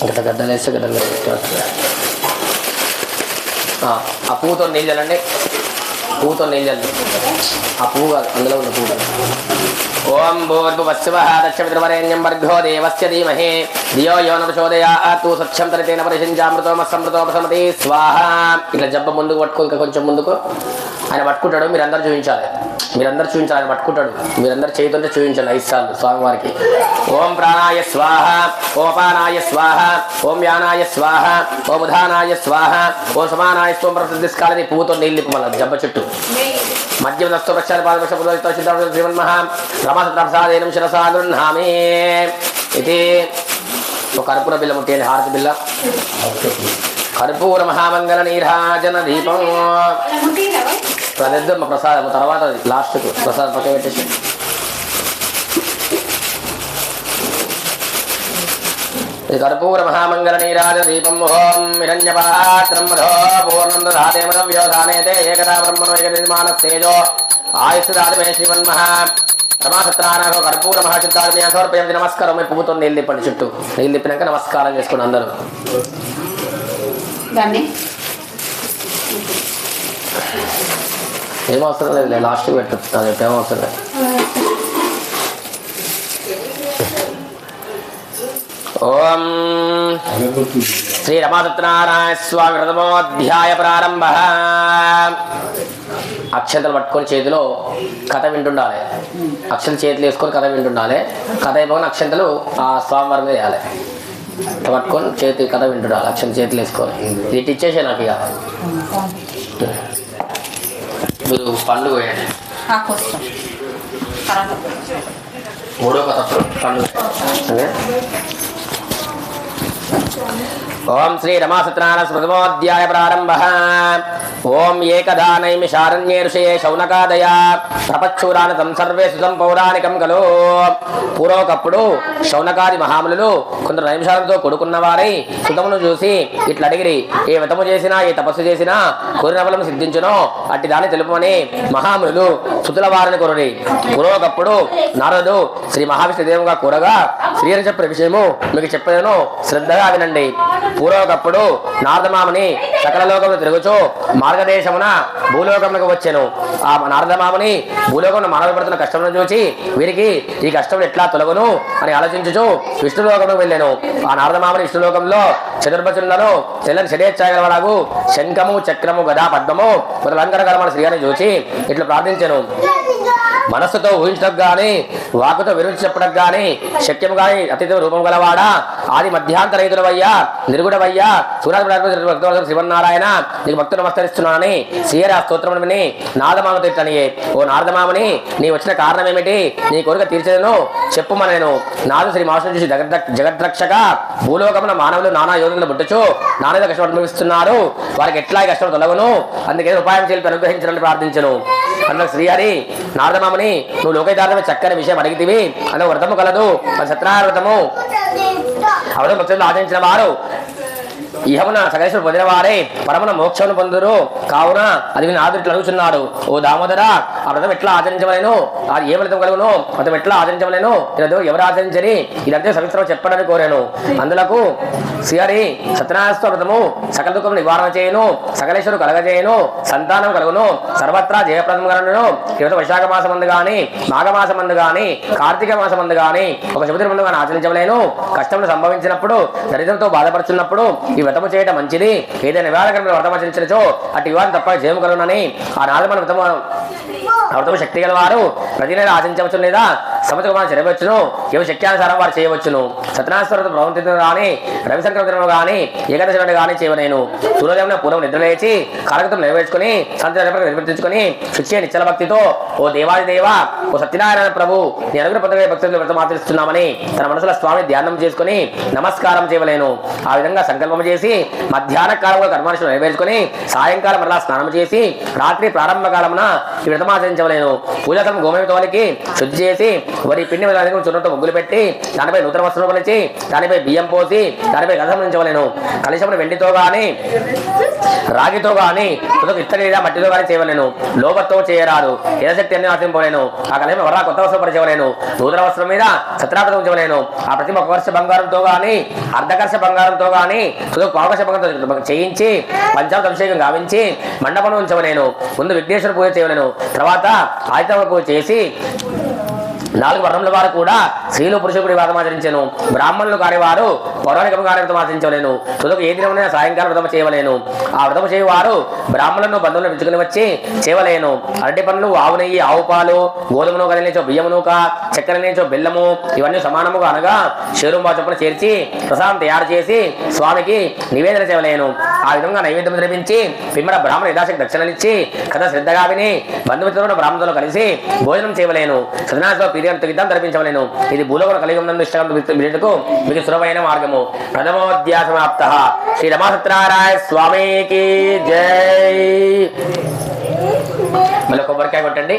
Speaker 1: ఇంకా గడ్డలు వేస్తే గడ్డలు ఆ పువ్వుతో నీళ్ళు చల్లండి. పువ్వుతో నీళ్ళు చల్లండి. ఆ పువ్వు కాదు అందులో ఉన్న పువ్వు. ఓం భూర్భువస్సువః తస్సవితుర్వరేణ్యం భర్గో దేవస్య ధీమహి ధియో యో న ప్రచోదయాత్ సత్యం తరితేన పరిషించామృతోమసమృతోపసమతి స్వాహా. ఇట్లా జబ్బ ముందుకు పట్టుకో. ఇంకా కొంచెం ముందుకు. ఆయన పట్టుకుంటాడు. మీరందరూ చూపించాలి. ఆయన పట్టుకుంటాడు. మీరందరూ చేతుంటే చూపించాలి 5 సార్లు స్వామివారికి. ఓం ప్రాణాయ స్వాహ, ఓం అపానాయ స్వాహ, ఓం యానాయ స్వాహ, ఓం ఉదానాయ స్వాహ, ఓం సమానాయ స్వం ప్రతిష్కాలని పువ్వుతో నీళ్ళు నిప్పు మళ్ళీ జబ్బ చుట్టూ. మధ్య దస్తు ప్రక్షాళ పాదపక్ష శ్రీమన్మహ రమసప్రసాదేనం శిరసా గృహామి. ఇది ఒక కర్పూర బిల్ల ముట్టేది. హారతి బిల్ల కర్పూర మహామంగళ నీరాజన దీపం ప్రదిద్దమ్మ ప్రసాదం. తర్వాత లాస్ట్కు ప్రసాదం పక్క పెట్టేసి ఇది కర్పూర మహామంగళ నీరాజన దీపం. ఓం హిరణ్యపాత్రం మధో పూర్ణం దధాతే మదవ్యోధానేతే ఏకదా బ్రహ్మణో ఏకనిర్మాణస్తేజో ఆయుష్దాదిమే శ్రీమన్మహ రమాసత్రానాగో కర్పూర మహాశుద్ధాదిమే సమర్పయామి. నమస్కారం. మీ పువ్వుతో నీళ్ళు తిప్పండి. చుట్టూ నీళ్ళు తిప్పినాక నమస్కారం చేసుకోండి అందరూ. ఏం అవసరం లేదు. లాస్ట్కి పెట్టు. అది ఏం అవసరం లేదు. ఓం శ్రీ రమాసత్యనారాయణ స్వామి ప్రథమోధ్యాయ ప్రారంభ. అక్షంతలు పట్టుకొని చేతిలో కథ వింటుండాలి. అక్షంతలు చేతులు వేసుకొని కథ వింటుండాలి. కథ అయిపోయిన అక్షంతలు ఆ స్వామివారి మీద వేయాలి. పట్టుకొని చేతి కథ వింటుండాలి. అక్షంతలు చేతులు వేసుకొని. ఇది ఇచ్చేసే నాకు ఇక మీరు పండుగ వేయండి. మూడో కథ పండుగ. ఓం శ్రీ రమాసత్యనారాయణ ప్రథమోధ్యాయ ప్రారంభ. ఓం ఏకదా నైమిషారణ్యే ఋషయే శౌనకాదయా ప్రపచ్చూరానితం సర్వేషు పౌరాణికం ఖలు. పూర్వకప్పుడు శౌనకాది మహాములు కొందరు నైమిషాలతో కొడుకున్న వారై సుతమును చూసి ఇట్లా అడిగిరి. ఏ వ్రతము చేసినా ఏ తపస్సు చేసినా కోరిన ఫలం సిద్ధించునో అట్టి దాన్ని తెలుపమని మహాములు సుతుల వారిని కోరి. పూర్వకప్పుడు నారదుడు శ్రీ మహావిష్ణుదేవుగా కూరగా శ్రీహరి చెప్పిన విషయము మీకు చెప్పేదను శ్రద్ధగా వినండి. పూర్వకప్పుడు నారదమామని సకల లోకంలో తిరుగుచు మార్గదేశమున భూలోకములకు వచ్చాను. ఆ నారదమామని భూలోకంలో మానవులు పడుతున్న కష్టములను చూచి వీరికి ఈ కష్టం ఎట్లా తొలగును అని ఆలోచించుచు విష్ణులోకంలో వెళ్ళాను. ఆ నారదమామని విష్ణులోకంలో చతుర్భుజులను తెల్లని శడేచ్ఛాగలవలాగు శంఖము చక్రము గదా పద్మము మొదలంకరకరమైన శ్రీహరిని చూచి ఇట్లా ప్రార్థించాను. మనస్సుతో ఊహించడం కానీ వాకుతో విరుచి చెప్పడం కానీ శక్యం కానీ అతిథి రూపం గలవాడా ఆది మధ్యాంతరహితుడవయ్యా నిర్గుణవయ్యా సూర్య శివనారాయణ నీకు భక్తులు నమస్కరిస్తున్నానని శ్రీహరి ఆ స్తోత్రమును విని నారదమామతో ఇట్లనియే. ఓ నారదమామని నీ వచ్చిన కారణం ఏమిటి? నీ కోరిక తీర్చేదను చెప్పుమనను. నాదు శ్రీ మహావిష్ణువు చూసి జగద్రక్షక భూలోకమున మానవులు నానా యోధులను పుట్టుచు నానా కష్టం అనుభవిస్తున్నారు. వారికి ఎట్లా కష్టం తొలగును అందుకే ఉపాయం చేసి అనుగ్రహించాలని ప్రార్థించను. అందులో శ్రీహరి నారదమామని నువ్వు లోకైతార్థమే చక్కని విషయం అడిగితివి. అందులో వ్రతము కలదు. అది సత్యనారాయణ వ్రతము. అవడం భక్తులు ఆచరించిన వారు ఇహమున సకలేశ్వరుడు పొందిన వారే పరమున మోక్షమును పొందురు కావున అది ఆదుట్లు అడుగుతున్నాడు. ఓ దామోదర, ఆ వ్రతం ఎట్లా ఆచరించవలేను, అది ఏ ఫలితం కలుగును, వ్రతం ఎట్లా ఆచరించవలేను, ఎవరు ఆచరించని ఇదంతే సవిస్తరం చెప్పడానికి కోరాను. అందులకు శ్రీహరి సత్యనారాయణ వ్రతము సకల దుఃఖం నివారణ చేయను, సకలేశ్వరు కలగజేయను, సంతానం కలుగును, సర్వత్రా జయప్రదం కలుగును. ఇవత వైశాఖ మాసమందు గాని, మాఘమాసమందు గాని, కార్తీక మాసమందు గాని, ఒక శుభదిన ముందు గాని ఆచరించవలేను. కష్టములు సంభవించినప్పుడు, దరిద్రంతో బాధపడుతున్నప్పుడు ఈ వ్రతము చేయడం మంచిది. ఏదైనా నివారణ వ్రతం ఆచరించో అటు వివాదం తప్ప జయం కలుగునని ఆ నాలుగు వ్రతము శక్తి గల వారు ప్రతి నెల ఆచరించవచ్చు లేదా సంవత్సరం చేయవచ్చును. ఏమి శక్త్యానుసారం వారు చేయవచ్చును. సత్యనారాయణ ప్రవర్తించడం కానీ, రవిశంకరం కానీ, ఏకాదశి కానీ చేయవలేను. సూర్యోదయం పూర్వం నిద్రలేచి కాలకృతం నెరవేర్చుకుని సంతానం నిర్వర్తించుకుని శుచి నిశ్చల భక్తితో ఓ దేవాది దేవ, ఓ సత్యనారాయణ ప్రభు, నీ అనుగ్రహ పొందగల భక్తులు వ్రతం ఆచరిస్తున్నామని తన మనసులో స్వామిని ధ్యానం చేసుకుని నమస్కారం చేయవలేను. ఆ విధంగా సంకల్పం చేసి మధ్యాహ్న కాలంలో కర్మానుష్ఠానం నెరవేర్చుకుని సాయంకాలం మరలా స్నానం చేసి రాత్రి ప్రారంభ కాలమున ఈ వ్రతం ఆచరించవలేను. పూజాతం గోమయంతోలికి శుద్ధి చేసి వరి పిండి చున్నతో ముగ్గులు పెట్టి దానిపై నూతన వస్త్రం కొలిచి దానిపై బియ్యం పోసి దానిపై కలశం ఉంచవలేను. కలశమును వెండితో గాని రాగితో గాని ఇత్తడి లేదా మట్టితో గాని చేయవలేను. లోపతో చేయరాదు. ఏదశక్తి అన్ని ఆచరింపలేను. ఆ కలశం వరా కొత్త వస్త్రం పరిచవలేను. నూతన వస్త్రం మీద సత్రాపతి ఉంచవలేను. ఆ ప్రతిమ ఒక వర్ష బంగారంతో గాని అర్ధకర్ష బంగారంతో గాని పావకర్ష బంగారంతో చేయించి పంచామృత అభిషేకం గావించి మండపం ఉంచవలేను. ముందు విఘ్నేశ్వర పూజ చేయవలేను. తర్వాత ఆదిత్య పూజ చేసి 4 వర్ణముల వారు కూడా స్త్రీలు పురుషుడు వ్రతం ఆచరించను. బ్రాహ్మణులు కానివారు పౌరాణికము కాని వ్రతం ఆచరించవలేను. తుదకు ఏ దినమైనా సాయంకాలం వ్రతం చేయవలేను. ఆ వ్రతం చేయవారు బ్రాహ్మణులను బంధువులను పిలుచుకుని వచ్చి చేయవలేను. అరటి పండ్లు, ఆవు నెయ్యి, ఆవు పాలు, గోధుమను కలిగించో బియ్యమునూక, చక్కెర నించో బెల్లము ఇవన్నీ సమానముగా అనగా షేరుంబా చొప్పున చేర్చి ప్రసాదం తయారు చేసి స్వామికి నివేదన చేయవలేను. ఆ విధంగా నైవేద్యం నిర్మించి పిమ్మడ బ్రాహ్మణ యథాశక్తి దక్షిణలిచ్చి కథ శ్రద్ధగా విని బంధుమిత్రులను బ్రాహ్మణులతో కలిసి భోజనం చేయవలేను. సత్యనారాయణ యుద్ధం జరిపించవలేను. ఇది భూలోక కలియుగం ఇష్టకు మీకు సులభమైన మార్గము. ప్రథమోధ్యాయ సమాప్త. శ్రీ రమా సత్యనారాయణ స్వామికి జై. మళ్ళీ కొబ్బరికాయ కొట్టండి.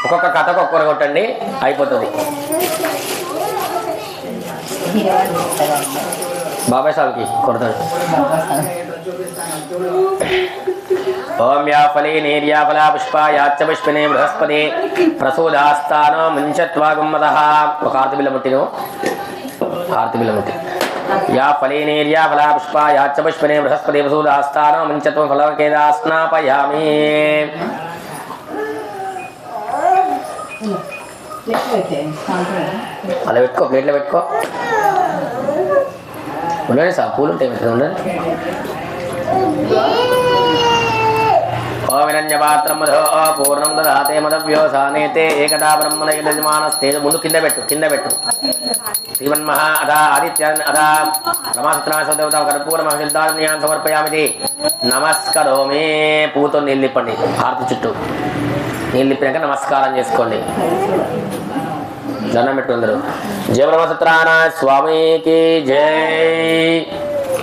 Speaker 1: ఒక్కొక్క కథకు ఒక్కొక్కరు కొట్టండి, అయిపోతుంది. బాబాయ్ సాబ్కి కొడతాడు. ఓం యా ఫలే నేర్యా ఫలా పుష్పాయాచ్చ పుష్పినే బృహస్పతి ప్రసూదాస్థానో ముంచత్వాగుమ్మదః. ఒక ఆర్తి బిల్ల ముట్టిను, ఆర్తి బిల్ల ముట్టి. యా ఫలే నేర్యా ఫలా పుష్పాయాచ్చ పుష్పినే బృహస్పతి ప్రసూదాస్థానో ముంచత్వం ఫలకేదా స్నాపయామి. అలా పెట్టుకో, ప్లేట్లో పెట్టుకో. ఉండండి సార్, పూలు ఉంటాయి మీద ఉండండి. ఓవిరణ్యపాత్రం మధో పూర్ణం దదాతే మదవ్యోసానేతే ఏకదా బ్రహ్మణ యజమానస్తే. ముందు కింద పెట్టు, కింద పెట్టు. శ్రీమన్మహా అదా ఆదిత్యాన్ అదా రమాసత్రాదేవత కర్పూర మహసిద్ధాన్యాన్ని సమర్పయామిది. నమస్కరోమే. పూతో నీళ్ళు ఇప్పండి. హారతి చుట్టూ నీళ్ళు ఇప్పినాక నమస్కారం చేసుకోండి. దండం పెట్టు అందరూ. జయ బ్రహ్మ సత్యనారాయణ స్వామికి జై.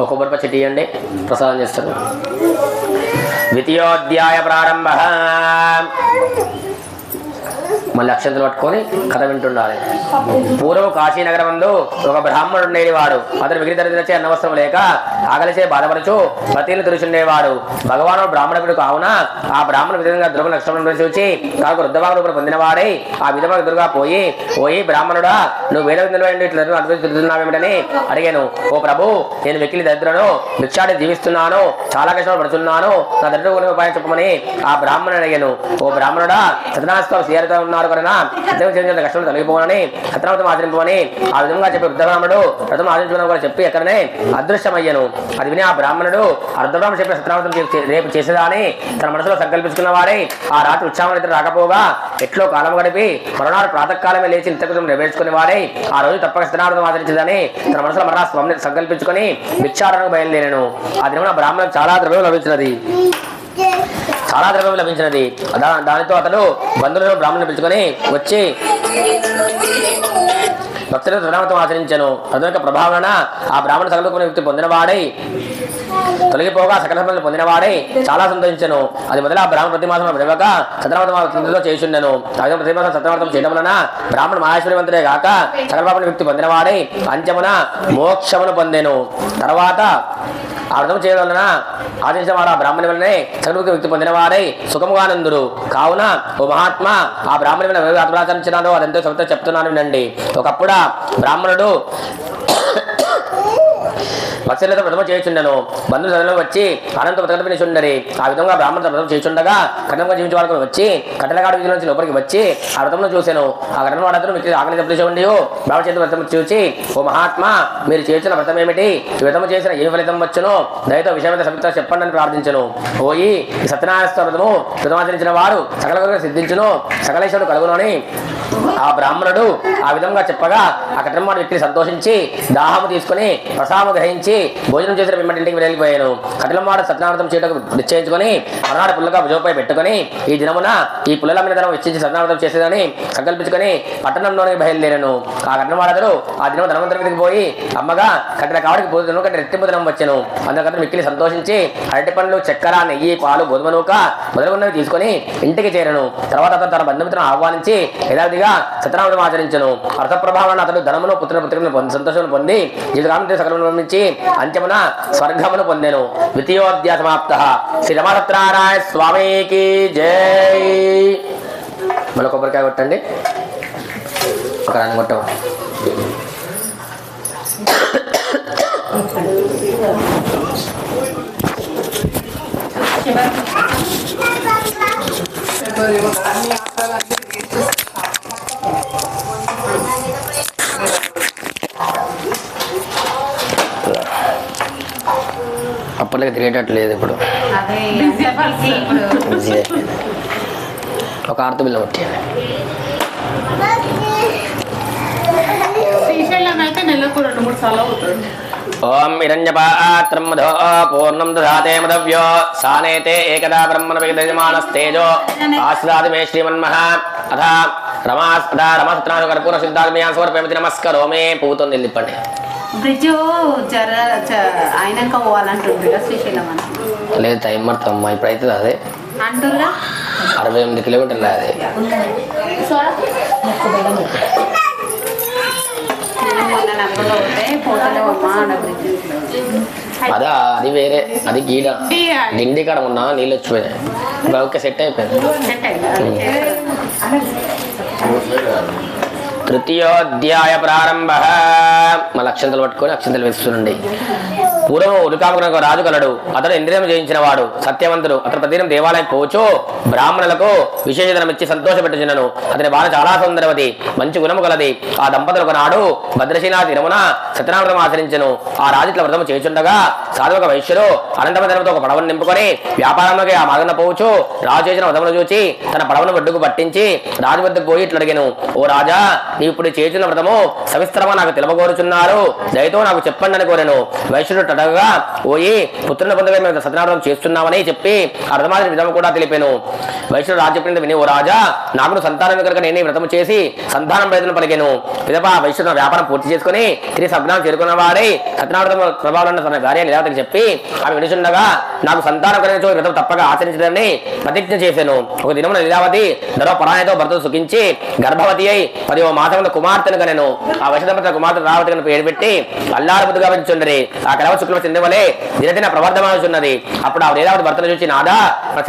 Speaker 1: ఒక కొబ్బరి చెట్టు ఇవ్వండి, ప్రసాదం చేస్తారు. ద్వితీయోధ్యాయ ప్రారంభ. మళ్ళీ అక్షంతలు పట్టుకొని కథ వింటుండాలి. పూర్వం కాశీనగరం నందు ఒక బ్రాహ్మణుడు ఉండేవాడు. అతను మిగిలి దరిద్రచే అన్నవస్త్రం లేక ఆకలిచే బాధపడుచు పతిని తెరుచుండేవాడు. భగవానుడు బ్రాహ్మణుడు కావున ఆ బ్రాహ్మణ విధంగా ద్రవ లక్షణం చూచి కాకు వృద్ధభాగం పొందినవాడై ఆ విధంగా ఎదురుగా పోయి, ఓయి బ్రాహ్మణుడా, నువ్వు వేద విధంలో ఇట్లా అనుభవిస్తున్నావేమిటని అడిగాను. ఓ ప్రభు, నేను వెకిలి దరిద్రను భిక్షాడి జీవిస్తున్నాను, చాలా కష్టం పడుతున్నాను, నా దరిద్ర ఉపాయం చెప్పమని ఆ బ్రాహ్మణుడు అడిగాను. ఓ బ్రాహ్మణుడా, సత్యనారాయణ శ్రీహరితో ఉన్నారు కనుక కష్టం తొలగిపోవాలని సత్యనామతం ఆచరింపమని ఆ విధంగా చెప్పి వృద్ధబ్రాహ్మణుడు వ్రతం ఆచరించడం కూడా చెప్పి ఎక్కడనే అదృశ్యమయ్యను. అది విని ఆ బ్రాహ్మణుడు అర్ధబ్రాహ్మణుడు చెప్పిన సత్యనామతం రేపు చేసేదా అని తన మనసులో సంకల్పించుకున్న వాడే ఆ రాత్రి ఉత్సాహం ఇద్దరు రాకపోగా ఎట్లో కాలం గడిపి మరునాడు ప్రాతకాలమే లేచి నిత్యకృతం నెరవేర్చుకునే వాడే ఆ రోజు తప్పక సత్యనామతం ఆచరించదని తన మనసులో మరలా స్వామిని సంకల్పించుకొని భిక్షాటనకు బయలుదేరాను. ఆ దినమున బ్రాహ్మణులకు చాలా ద్రవ్యం లభించినది, చాలా ద్రవ్యం లభించినది. దానితో అతడు బంధువులను బ్రాహ్మణులు పిలుచుకొని వచ్చి భక్తులకు సత్యనామతం ఆచరించను. తదుక ప్రభావన ఆ బ్రాహ్మణ సకల వ్యక్తి పొందినవాడై తొలగిపోగా సకల సంపదలు పొందినవాడై చాలా సంతోషించను. అది మొదలు ఆ బ్రాహ్మణ ప్రతి మాసం విడవక సత్యనామతంతో చేయుచుండెను. ప్రతి మాసం సత్యనామతం చేయడం వలన బ్రాహ్మణ మహేశ్వరవంతుడే కాక సకల బ్రాహ్మణ వ్యక్తి పొందినవాడై అంచమున మోక్షమును పొందెను. తర్వాత ఆ వ్రతం చేయడం వలన ఆచరించిన వారు ఆ బ్రాహ్మణి వలనే సర్వముక్తి వ్యక్తి పొందిన వారై సుఖముగానందురు. కావున ఓ మహాత్మా, ఆ బ్రాహ్మణి వలన ఆచరించినారో అదంతా సొంత చెప్తున్నాను వినండి. ఒకప్పుడు బ్రాహ్మణుడు భక్తులతో వ్రతం చేయుచుండెను. బంధువులు సదనం వచ్చి అనంత వ్రతకల్పించుండరి. ఆ విధంగా బ్రాహ్మణుడు వ్రతం చేయుచుండగా కఠినంగా జీవించే వాళ్ళకు వచ్చి కట్టెలగాడు వీధి నుంచి లోపలికి వచ్చి ఆ వ్రతంలో చూశాను. ఆ ఘటన వాడందరూ మీకు ఆకలి చెప్పేసి ఉండి బ్రాహ్మణ చేతి వ్రతం చూసి, ఓ మహాత్మా, మీరు చేసిన వ్రతం ఏమిటి? ఈ వ్రతం చేసిన ఏ ఫలితం వచ్చునో దయతో విషయమైన సమిత చెప్పండి అని ప్రార్థించను. ఓయి, ఈ సత్యనారాయణ వ్రతము వ్రతమాచరించిన వారు సకల కోరికలు సిద్ధించును, సకలేశ్వరుడు కలుగును అని ఆ బ్రాహ్మణుడు ఆ విధంగా చెప్పగా ఆ కఠినమైన వ్యక్తిని సంతోషించి దాహము తీసుకుని ప్రసాదము గ్రహించి భోజనం చేసిన పిమ్మటి ఇంటికి వెళ్ళిపోయాను. కఠినవాడు సత్యనారాయణ చేయటకు నిశ్చయించుకొని మరణాడు పుల్లగా భుజంపై పెట్టుకుని ఈ దినమున ఈ పుల్లల మీద ధనం వెచ్చించి సత్యనారాయణ చేసేదని సంకల్పించుకొని పట్టణంలోనికి బయలుదేరాను. ఆ కఠినవాడరు ఆ దినం ధనవంతుడి మీదకి పోయి అమ్మగా కట్టిన కావడికి పోతున్నాను కంటే రెట్టింపు దినం వచ్చాను. అందుకని మిక్కిలి సంతోషించి అరటి పండ్లు, చక్కెర, నెయ్యి, పాలు, గోధుమ నూక మొదలుగున్నవి తీసుకుని ఇంటికి చేరను. తర్వాత అతను తన బంధుమిత్రులను ఆహ్వానించి యథావిధిగా సత్యనారాయణ ఆచరించను. అర్థప్రభావాన్ని అతడు ధనమును పుత్రులను సంతోషం పొంది జీవితకాలం సకలమును పంపించి అంత్యమున స్వర్గమును పొందెను. ద్వితీయోధ్యాయ సమాప్త. శ్రీ రమసత్యనారాయణ స్వామికి జై. మళ్ళీ కొబ్బరికాయ కొట్టండి. ఒక రాని కొట్టం. అప్పటికి తిరిగేటట్లేదు ఇప్పుడు. ఒక ఆర్తి బిల్ల కొట్టేయాలి. ఓం హిరణ్యపాత్రం మధో పూర్ణం దధాతే మదవ్యో సానేతే ఏకదా బ్రహ్మణ విగదయమానస్తేజో ఆశ్రాది మే శ్రీమన్మః అథ రమాసత్రాను కర్పూర సిద్ధాత్మయాన్ సమర్పయామి నమస్కరోమి. పూతో నిలిపండి.
Speaker 2: బ్రిడ్జ్ అయినాక పోవాలంటుండ్రుగా శ్రీశైలం అని.
Speaker 1: లేదు, టైం పడుతుందమ్మా. ఇప్పుడు అవుతుంది అదే
Speaker 2: అంటుర్రా.
Speaker 1: 68 కిలోమీటర్లు అదే. అదా, అది వేరే. అది గీడ గిండి కాడ ఉన్నా నీళ్ళు వచ్చిపోయినాయి. ఓకే, సెట్ అయిపోయింది. తృతీయోధ్యాయ ప్రారంభ. మళ్ళీ అక్షంతలు పట్టుకొని అక్షంతలు వేస్తుండండి. పూర్వం ఉరుకాముకు రాజు కలడు. అతడు ఇంద్రియం జయించిన వాడు, సత్యవంతుడు. అతడు ప్రతిదినం దేవాలయం పోచు బ్రాహ్మణులకు విశేషధనం ఇచ్చి సంతోషపెట్టుచున్నను. అతని బాల చాలా సుందరవతి, మంచి గుణము కలది. ఆ దంపతులు ఒకనాడు భద్రశీనాథ దినమున సత్యనారాయణ ఆచరించను. ఆ రాజుల వ్రతము చేయుచుండగా సాధువుక వైశ్యుడు అనంతమైన ఒక పడవను నింపుకొని వ్యాపారంలోకి ఆ మార్గంలో పోవచ్చు. రాజు చేసిన వ్రతమును చూచి తన పడవను ఒడ్డుకు పట్టించి రాజు వద్దకు పోయి ఇట్లు అడిగాను, ఓ రాజా, నీవు ఇప్పుడు చేసిన వ్రతము సవిస్తరమా నాకు తెలుపగోరుచున్నారు, దయతో నాకు చెప్పండి అని కోరాను. వైశ్యుడు తడగా, ఓయి, పుత్రుని పొందగా మేము సత్యనారాయణ చేస్తున్నామని చెప్పి అర్థమాదిరి విధము కూడా తెలిపాను. వైశ్యుడు రాజు చెప్పింది విని, ఓ రాజా, నాకు సంతానం కనుక నేను వ్రతము చేసి సంతానం ప్రయత్నం పలిగాను. పిదప వైశ్యుడు వ్యాపారం పూర్తి చేసుకుని తిరిగి సజ్ఞానం చేరుకున్న వాడై సత్యనారాయణ ప్రభావం తన భార్య లీలావతికి చెప్పి ఆమె వినుచుండగా నాకు సంతానం కలిగిన వ్రతం తప్పక ఆచరించడాన్ని ప్రతిజ్ఞ చేశాను. ఒక దినమున లీలావతి ధరో పరాయతో భర్తను సుఖించి గర్భవతి అయి 10వ మాసమున కుమార్తెను కనెను. ఆ వైశ్యదంపతుల కుమార్తె రావతి పేరు పెట్టి అల్లారబుద్దుగా పెంచుచుండరి. ఆ కలవ శుక్ల చెందవలే దినదిన ప్రవర్ధమానుచున్నది. అప్పుడు ఆ లీలావతి భర్తను చూసి, నాదా,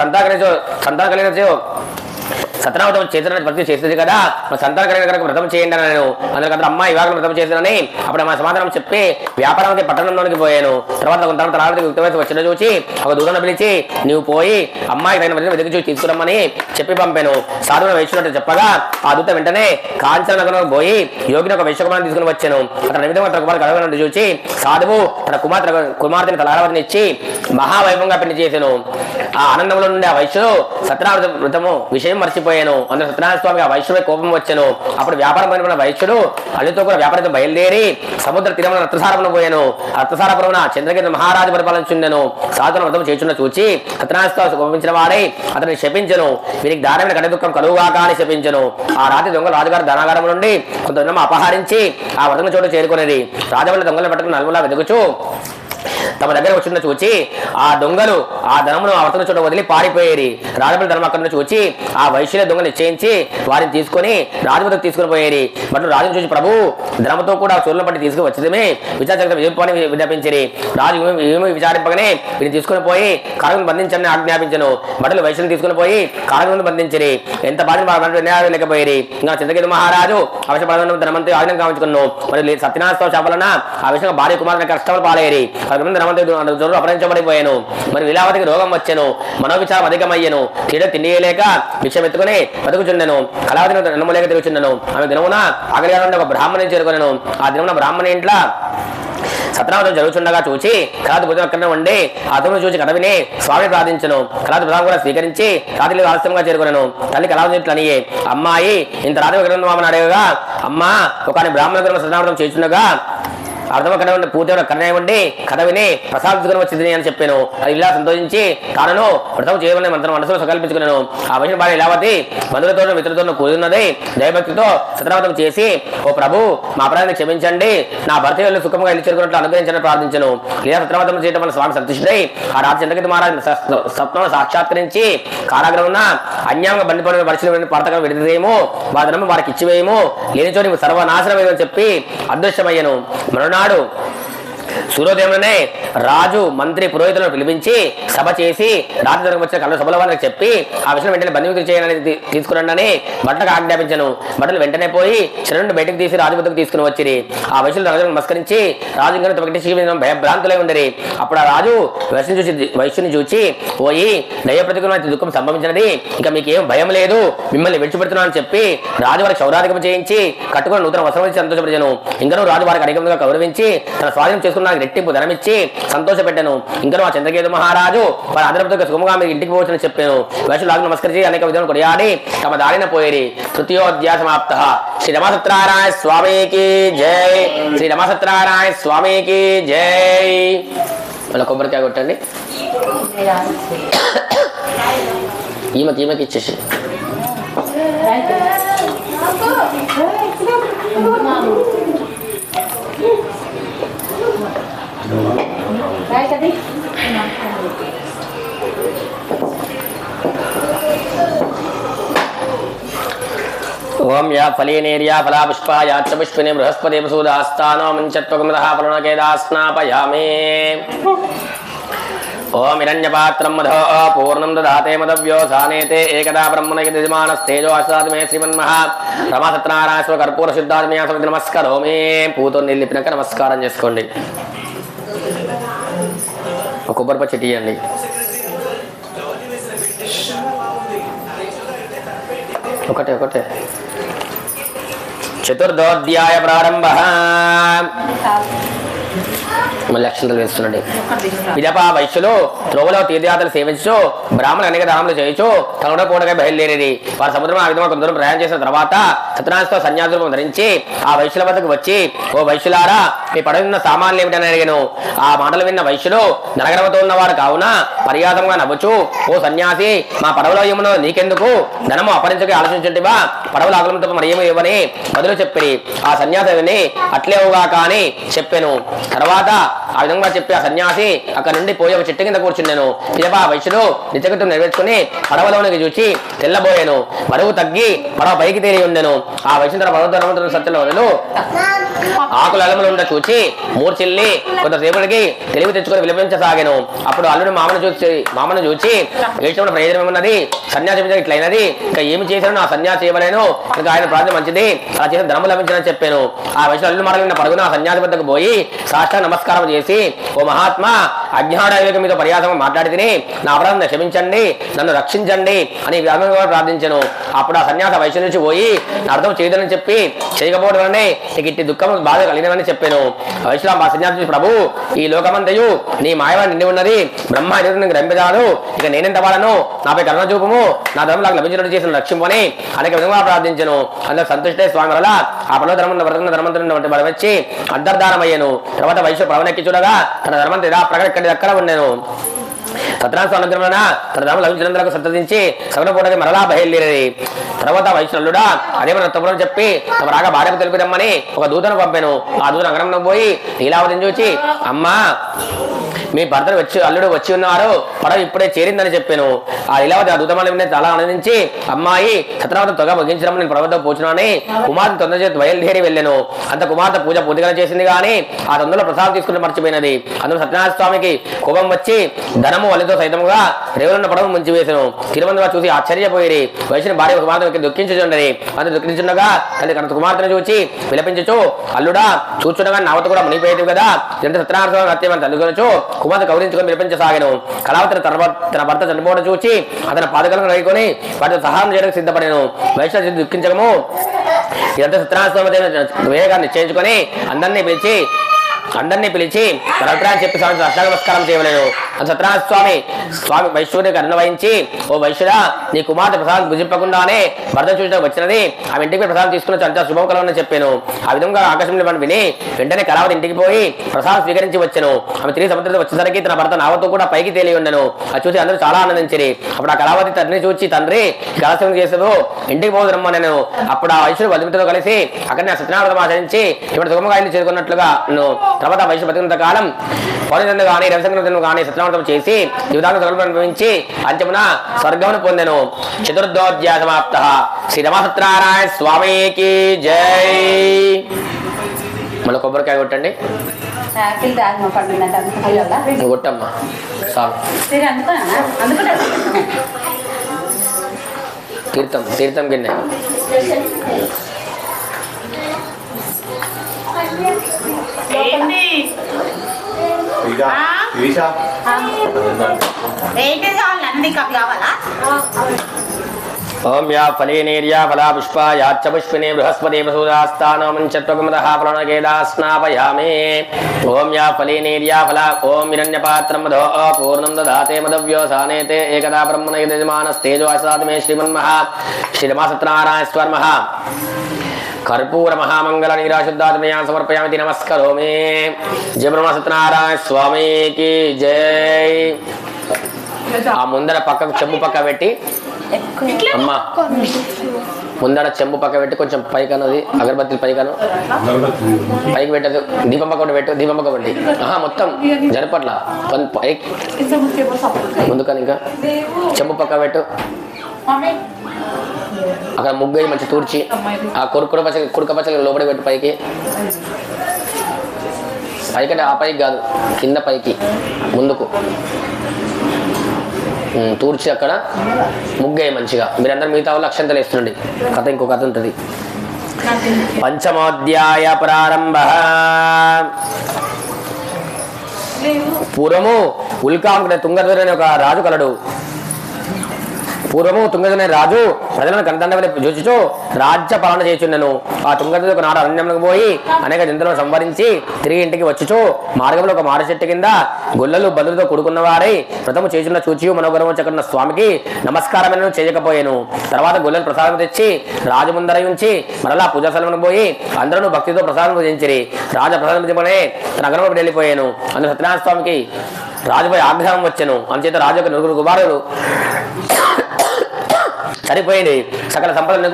Speaker 1: సంతానం కలిగిన సత్యనారాయణ చేసిన ప్రతి చేస్తుంది కదా, మన సంతానం కలిగిన కనుక వ్రతం చేయండి అని నేను. అందుకంటే అమ్మ ఇవాళ వ్రతం చేశానని అప్పుడు మా సమాధానం చెప్పి వ్యాపారానికి పట్టణంలోనికి పోయాను. తర్వాత కొంత తరావతికి యుక్త వయసు వచ్చిన చూసి ఒక దూడను పిలిచి నీవు పోయి అమ్మాయి తగిన వెతికి చూసి తీసుకురమ్మని చెప్పి పంపాను. సాధువును వైశ్యున్నట్టు చెప్పగా ఆ దూత వెంటనే కాంచన నగరం పోయి యోగిని ఒక వైశ్యకుమారిని తీసుకుని వచ్చాను. అతను విధంగా తన కుమార్ కలగనట్టు చూసి సాధువు తన కుమార్తెను తలారవతిని ఇచ్చి మహావైభవంగా పెళ్లి చేశాను. ఆ ఆనందంలో నుండి ఆ వైశ్యుడు సత్యనారాయణ వ్రతము విషయం మర్చిపోయాను. అందులో సత్యనారాయణ స్వామి ఆ వైశ్యుడే కోపం వచ్చాను. అప్పుడు వ్యాపారం పనిపడిన వైశ్యుడు అన్నితో కూడా వ్యాపారంతో బయలుదేరి సముద్ర తీరమున రత్నసారపురం పోయాను. రత్నసారపురమున చంద్రగిరి మహారాజు పరిపాలించుండెను. సాధువును వ్రతం చేస్తున్న చూచి సత్యనారాయణ స్వామి కోపించిన వాడై అతన్ని శపించను. వీరికి దారమైన కఠిన దుఃఖం కలుగుగాక అని శపించను. ఆ రాత్రి దొంగలు రాజుగారి ధనాగారం నుండి కొంత అపహరించి ఆ వ్రతం చోటు చేరుకునేది. రాజవల్లి దొంగలు పట్టుకుని నలుగులా వెతుకుచూ తమ దగ్గర వచ్చిన చూచి ఆ దొంగలు ఆ ధనమును అవతల చోట వదిలి పారిపోయేరి. రాజుపతి ధనం అక్కడ చూచి ఆ వైశ్యుల దొంగలు నిశ్చయించి వారిని తీసుకొని రాజుపతికి తీసుకుని పోయేరి. బట్ రాజును చూసి ప్రభు ధనముతో కూడా చోరులను పట్టి తీసుకువచ్చడమే విచారించని విజ్ఞాపించిరి. రాజు ఏమి విచారింపగానే వీరిని తీసుకుని పోయి కారకులను బంధించని ఆజ్ఞాపించను. బట్టలు వైశ్యులను తీసుకుని పోయి కారకులను బంధించిరి. ఎంత బాధ లేకపోయి ఇంకా చింతకేతు మహారాజు అవశ్యపడ ధనమంతి ఆజ్ఞం కావించుకున్నాను. మరి సత్యనారాయణ శాపలన ఆ విషయంగా భార్య కుమారుని కష్టాలు పాలేరి. ధనమంతి అపహరించబడిపోయాను. మరి లీలావతికి రోగం వచ్చాను. మనోవిచారం అధికమయ్యను. తిండి లేక భిక్షం ఎత్తుకుని బతుకుచుండెను. కళావతిని దినములేక తిరుగుచుండెను. ఆమె దినమున ఆకలిగా ఉండే ఒక బ్రాహ్మణుని చేరుకున్నాను. ఆ దినమున బ్రాహ్మణ ఇంట్లో సత్యనారాయణ జరుగుతుండగా చూచి కళాది భుజం అక్కడనే ఉండి అతను చూసి కథ విని స్వామిని ప్రార్థించను. కళాది ప్రధానం కూడా స్వీకరించి రాత్రి ఆలస్యంగా చేరుకున్నాను. తల్లి కళావతి అనియే అమ్మాయి ఇంత రాత్రి విగ్రహం అడగగా అమ్మా ఒక బ్రాహ్మణ సత్యనారాయణ చేస్తుండగా అర్థం కథ పూర్తి కథ ఉండి కథ విని ప్రసాదించుకుని వచ్చింది అని చెప్పాను. అది ఇలా సంతోషించి తాను వ్రతం చేయమని మనసులో సంకల్పించుకున్నాను. ఆ వయసు భార్య లీలావతి బంధువులతో మిత్రులతో కూర్చున్నది. దైవభక్తితో సత్యనారాయణ చేసి ఓ ప్రభు మా అపరాధాన్ని క్షమించండి, నా భర్త సుఖంగా ఇల్లు చేరుకున్నట్లు అనుగ్రహించని ప్రార్థించను. లేదా సత్యనారాయణ చేయడం వల్ల స్వామి సంతుష్టుడై ఆ రాత్రి చంద్రకేతు మహారాజు స్వప్నం సాక్షాత్కరించి కారాగ్రహం అన్యాయంగా బండిపడిన పరిశీలన పడతగా విడిదేమో వాదనము వారికి ఇచ్చివేయము లేని చోటి సర్వనాశనమేమని చెప్పి అదృశ్యమయ్యను. మరునాడు సూర్యోదయంలోనే రాజు మంత్రి పురోహితులను పిలిపించి సభ చేసి రాత్రి జరిగి వచ్చిన కళ్ళ సభలో వాళ్ళకి చెప్పి ఆ విషయం వెంటనే బంధువులు చేయాలని తీసుకురండి బట్టలకు ఆజ్ఞాపించను. బట్టలు వెంటనే పోయి శరణుడు బయటకు తీసి రాజు వద్దకు తీసుకుని వచ్చిరి. ఆ వయసులో రాజు నమస్కరించి రాజు గారిని తొలగించి భయభ్రాంతులై ఉండేది. అప్పుడు ఆ రాజు వైశ్యుని చూచి పోయి దయ ప్రతికూలమైన దుఃఖం సంభవించినది, ఇక మీకేం భయం లేదు, మిమ్మల్ని విడిచిపెడుతున్నాను అని చెప్పి రాజు వారికి శౌరాధికం చేయించి కట్టుకుని నూతన వస్త్రం ఇచ్చి సంతోషపరిచాను. ఇంకనూ రాజు వారికి అధికంగా గౌరవించి తన స్వాధీనం చేసుకున్న రెట్టింపు ధనమిచ్చి సంతోషపెట్టాను. ఇంకా ఆ చంద్రకేతు మహారాజు వారి అందరితో సుఖముగా మీరు ఇంటికి పోవచ్చని చెప్పాను. వైశ్యులకు నమస్కరించి అనేక విధాలు కొనియాడి తమ దారిన పోయేరి. తృతీయోధ్యాయ సమాప్త. శ్రీ రమసత్యనారాయణ స్వామికి జై. శ్రీ రమసత్యనారాయణ స్వామికి జై. మళ్ళీ కొబ్బరికాయ కొట్టండి. ఈమెకి ఇచ్చేసి ఓం యా ఫలేనేర్యా ఫలాపుష్పాయా చ పుష్పినే బృహస్పతి వసూదాస్తానో మంచత్వగమదః ఫలనకేదాస్నాపయామి. ఓం హిరణ్యపాత్రం మధో పూర్ణం దదాతే మదవ్యోసానేతే ఏకదా బ్రహ్మణయజమానస్తేజో అసాద్ మే శ్రీమన్మహ రమసత్యనారాయణ కర్పూర శుద్ధాత్మీయ సమితి నమస్కారోమి. పూతో నిలిపినాక నమస్కారం చేసుకోండి. ఒక కొబ్బరి చెట్టు ఇవ్వండి. ఒకటే చతుర్థోధ్యాయ ప్రారంభ. మళ్ళీ అక్షంతలు వేస్తున్నాడు. పిదప వైశ్యులు త్రోవలో తీర్థయాత్రలు సేవించు బ్రాహ్మణులు అనేక దానములు చేయొచ్చు తనలో పూటగా బయలుదేరేది. వారు సముద్రం ఆ విధంగా కొందరు ప్రయాణం చేసిన తర్వాత సత్యనారాయణతో సన్యాసులు ధరించి ఆ వైశ్యుల వద్దకు వచ్చి ఓ వైశ్యులారా మీ పడవ ఉన్న సామాన్లు ఏమిటని అడిగాను. ఆ మాటలు విన్న వైశ్యులు నరగరవతో ఉన్నవారు కావున పర్యాసంగా నవ్వుచు ఓ సన్యాసి మా పడవలో ఏమునో నీకెందుకు, ధనము అపహరించక ఆలోచించుంటివా, పడవలు ఆకలంతో మరి ఏమో ఇవ్వని బదులు చెప్పి ఆ సన్యాసి విని అట్లేవుగా కానీ చెప్పాను. తర్వాత ఆ విధంగా చెప్పి ఆ సన్యాసి అక్కడ నుండి పోయి ఒక చెట్టు కింద కూర్చున్నాను. పిదప వైశ్యుడు నిత్యకృత్యం నెరవేర్చుకుని పడవలోనికి చూచి తెల్లబోయాను. బరువు తగ్గి పడవ పైకి తేలి ఉండెను. ఆ వైశ్యుడు తన పర్వతరమంతుల సత్యలో వదలు ఆకుల అలములు ఉండ చూచి మూర్చిల్లి కొంతసేపటికి తెలివి తెచ్చుకొని విలపించసాగాను. అప్పుడు అల్లుడు మామను చూచి వేసిన ప్రయోజనం ఏమన్నది, సన్యాసి ఇట్లయినది, ఇంకా ఏమి చేశాను నా సన్యాసి చేయవలేను, ఇంకా ఆయన ప్రార్థన మంచిది, అలా చేసిన ధనము లభించని చెప్పాను. ఆ వైశ్యుడు అల్లుడు మాటలు పరుగున ఆ సన్యాసి వద్దకు పోయి సాష్టాంగ నమస్కారం చేసి ఓ మహాత్మా అజ్ఞాన మీతో పర్యాసంగా మాట్లాడి తిని నా అపరాధం క్షమించండి, నన్ను రక్షించండి అని ప్రార్థించాను. అప్పుడు ఆ సన్యాస వైశ్యుడి నుంచి పోయి అర్థం చేయదని చెప్పి చేయకపోవడం వల్లనే నీకు ఇట్టి దుఃఖం బాధ కలిగినని చెప్పాను. వైశ్యుడు ఆ సన్యాసి ప్రభు ఈ లోకమంతయు నీ మాయవాన్ని నిండి ఉన్నది, బ్రహ్మ రంపిదాడు, ఇక నేనెంత వాడను, నాపై కరుణ చూపము, నా ధర్మం నాకు లభించినట్టు చేసిన రక్షింపని అనేక విధంగా ప్రార్థించను. అందులో సంతుష్టే స్వామి వల్ల ఆ పలో ధర్మంతున్న బలం వచ్చి అంతర్ధానమయ్యాను. తర్వాత వైశ్యుడు పడవనెక్కి చూడగా తన ధర్మంతో ఇలా ప్రకటన ఉండేను. సత్యనారాయణ అనుగ్రహణ తన ధర్మ లభించినందుకు సంతతించి సగనపూటకి మరలా బయలుదేరి తర్వాత వైష్ణవుడా అదే మన తప్పులను చెప్పి తమ రాగా భార్యకు తెలిపిదమ్మని ఒక దూతను పంపాను. ఆ దూతను అంగరంలో పోయి లీలావతిని చూచి అమ్మా మీ భర్తను అల్లుడు వచ్చి ఉన్నారు, పడవ ఇప్పుడే చేరిందని చెప్పాను. ఆ లీలావతి ఆ దూతమని చాలా ఆనందించి అమ్మాయి సత్యనారాయణ త్వరగా ముగించడం నేను పర్వతం పోచున్నానని కుమార్తె తొందర చేతి బయలుదేరి వెళ్ళాను. అంత కుమార్తె పూజ పూర్తిగా చేసింది కానీ ఆ తొందరలో ప్రసాదం తీసుకుని మర్చిపోయినది. అందులో సత్యనారాయణ స్వామికి కోపం వచ్చి ధనము వలితో సైతముగా రేవులున్న పడవ ముంచి వేసాను. తిరుమందుగా చూసి ఆశ్చర్యపోయి వయసుని భార్య కుమార్తె దుఃఖించుచుండది. అందుకు దుఃఖించుండగా తల్లి కనుక కుమార్తెను చూచి విలపించచ్చు అల్లుడా చూచుండగా నావత కూడా మునిపోయేది కదా ఎంత సత్యనారాయణ స్వామి హత్యమని తల్లికొనొచ్చు కుమార్తె గౌరవించుకొని విలపించసాగాను. కళావతిని తన భర్త చనిపోవడం చూచి అతని పాదకలను రైకొని వాటితో సహాయం చేయడానికి సిద్ధపడాను. వైష్ణవ దుఃఖించకము ఇదంతా సత్యనారాయణ స్వామి వేగాన్ని నిశ్చయించుకొని అందరినీ పిలిచి తన అభిప్రాయం చెప్పి స్వామి అష్టాంగ నమస్కారం చేయలేను. సత్యనారాయణ స్వామి వైశ్వరుడికి అన్వయించి ఓ వైశ్యుడా నీ కుమార్తె ప్రసాదం భుజింపకుండానే భర్త చూసిన వచ్చినది ఆమె ఇంటికి ప్రసాదం తీసుకుని అంతా శుభం కలవని చెప్పాను. ఆ విధంగా ఆకాశంలో విని వెంటనే కళావతి ఇంటికి పోయి ప్రసాదం స్వీకరించి వచ్చాను. ఆమె తిరిగి సముద్రంలో వచ్చేసరికి తన భర్త నావతో కూడా పైకి తేలి ఉండను. అది చూసి అందరూ చాలా ఆనందించి అప్పుడు ఆ కళావతి తండ్రిని చూచి తండ్రి కళాశం చేసేదో ఇంటికి పోదురమ్మా నేను. అప్పుడు ఆ వైశ్యుడు వదిలితో కలిసి అక్కడ సత్యనారాయణ ఆచరించి ఇప్పుడు సుగమగా ఇల్లు చేరుకున్నట్లుగా తర్వాత వైశ్య బతికినంత కాలం పౌర్ణిందు కానీ రవిశంకరం కానీ సత్యనారాయణ చేసి ఈ విధంగా సకలం అనుభవించి అంత్యమున స్వర్గమును పొందెను. చతుర్థోధ్యాయ సమాప్త. శ్రీ రమ సత్యనారాయణ స్వామికి జై. మళ్ళీ కొబ్బరికాయ కొట్టండి కొట్టమ్మా తీర్థం గిన్నె ఓం యా ఫలేనేర్యా ఫలా పుష్పా యాచ్చ పుష్పినే బృహస్పతి వసూదాస్తానోమంచత్వగమదః ఫలనకేదాస్నాపయామి. ఓం యా ఫలేనేర్యా ఫలా ఓం హిరణ్యపాత్రం మధో పూర్ణం దదాతే మదవ్యోసానేతే ఏకదా బ్రహ్మణ యజమానస్తేజో అసాత్ మే శ్రీమన్మః శ్రీరమా సత్యనారాయణ స్వర్మః కర్పూర మహామంగళ నీరాశుద్ధాత్మయా సమర్పయామి నమస్కరోమి. జయ బ్రహ్మ సత్యనారాయణ స్వామికి జై. ఆ ముందర పక్కకు చెంబు పక్క పెట్టి అమ్మా ముందర చెంబు పక్క పెట్టి కొంచెం పైకన్నది అగరబత్తి పైకను పైకి పెట్టదు. దీపం పక్క పెట్టు దీపం పక్క పెట్టి మొత్తం జరపట్ల పైకి ముందుకని ఇంకా చెంబు పక్క పెట్టు. అక్కడ ముగ్గు మంచి తూర్చి ఆ కుడక పచ్చ లోపలికి పెట్టి పైకి పైకంటే ఆ పైకి కాదు కింద పైకి ముందుకు తూర్చి అక్కడ ముగ్గే మంచిగా. మీరందరూ మిగతా వాళ్ళు అక్షంతలు వేస్తుండండి. కథ ఇంకో కథ ఉంటుంది. పంచమోధ్యాయ ప్రారంభ. పూర్వము ఉల్కాముకునే తుంగధర అనే ఒక రాజు కలడు. పూర్వము తుంగధర రాజు ప్రజలను కనతండవని చూచుచు రాజ్య పాలన చేయుచుండెను. ఆ తుంగధర ఒక నాడు అరణ్యంలోకి పోయి అనేక జంతువులను సంవరించి తిరిగి ఇంటికి వచ్చుచు మార్గంలో ఒక మారి చెట్టు కింద గొల్లలు బంధువులతో కూడుకున్న వారై వ్రతము చేయుచున్న చూచి మనోగరము చక్కన్న స్వామికి నమస్కారమైన చేయకపోయాను. తర్వాత గొల్లలు ప్రసాదం తెచ్చి రాజు ముందర ఉంచి మరలా పూజా స్థలమును పోయి అందరూ భక్తితో ప్రసాదం పూజించిరి. రాజు ప్రసాదం పూజింపనే తన నగరంలోకి వెళ్ళిపోయాను. అందులో సత్యనారాయణ స్వామికి రాజుపై ఆగ్రహం వచ్చెను. అందుచేత రాజు యొక్క నలుగురు కుమారులు సరిపోయింది. సకల సంపదలు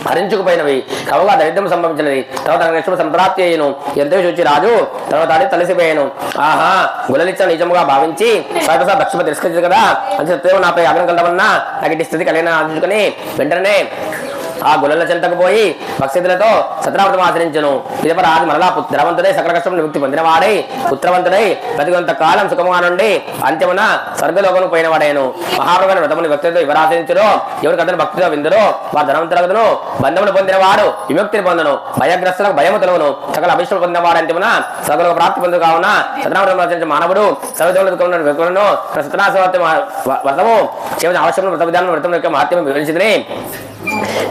Speaker 1: హరించుకుపోయినవి కవుగా దరిద్రం సంభవించినది. తర్వాత లక్ష్మణ సంప్రాప్తి అయ్యను. ఎంతో చూచి రాజు తర్వాత అడిగి తలసిపోయాను. ఆహా గులలిచ్చ నిజముగా భావించి స్వయప్రసాద్ దక్షిణ తిరస్కరించదు కదా అని సత్యం నాపై ఆగ్రహం కలవన్నా నాకు ఇటు స్థితి కలిగిన ఆలోచించుకొని వెంటనే ఆ గులల చెంతకు పోయి భక్తులతో సత్యనారాయణ ఆచరించను. పిదప రాజు మరలా పుత్రవంతుడై సకల కష్టం విముక్తి పొందినవాడై పుత్రవంతుడై బతికొంత కాలం సుఖముగా నుండి అంత్యమున స్వర్గలోకము పోయినవాడైను. మహాప్రభుని వ్రతముని భక్తులతో ఎవరాచరించరో ఎవరికి అతను భక్తితో విందురో వారు ధనవంతులగును. బంధములు పొందినవాడు విముక్తిని పొందను. భయగ్రస్తులకు భయము తొలగును. సకల అభిష్టం పొందినవాడు అంత్యమున స్వర్గలోక ప్రాప్తి పొందు కావున సత్యనారాయణ ఆచరించిన మానవుడు సర్వదేవులను సత్యనారాయణ వ్రతము చేయవలసిన అవసరం వ్రత విధానం వ్రతం యొక్క మహత్యం వివరించింది.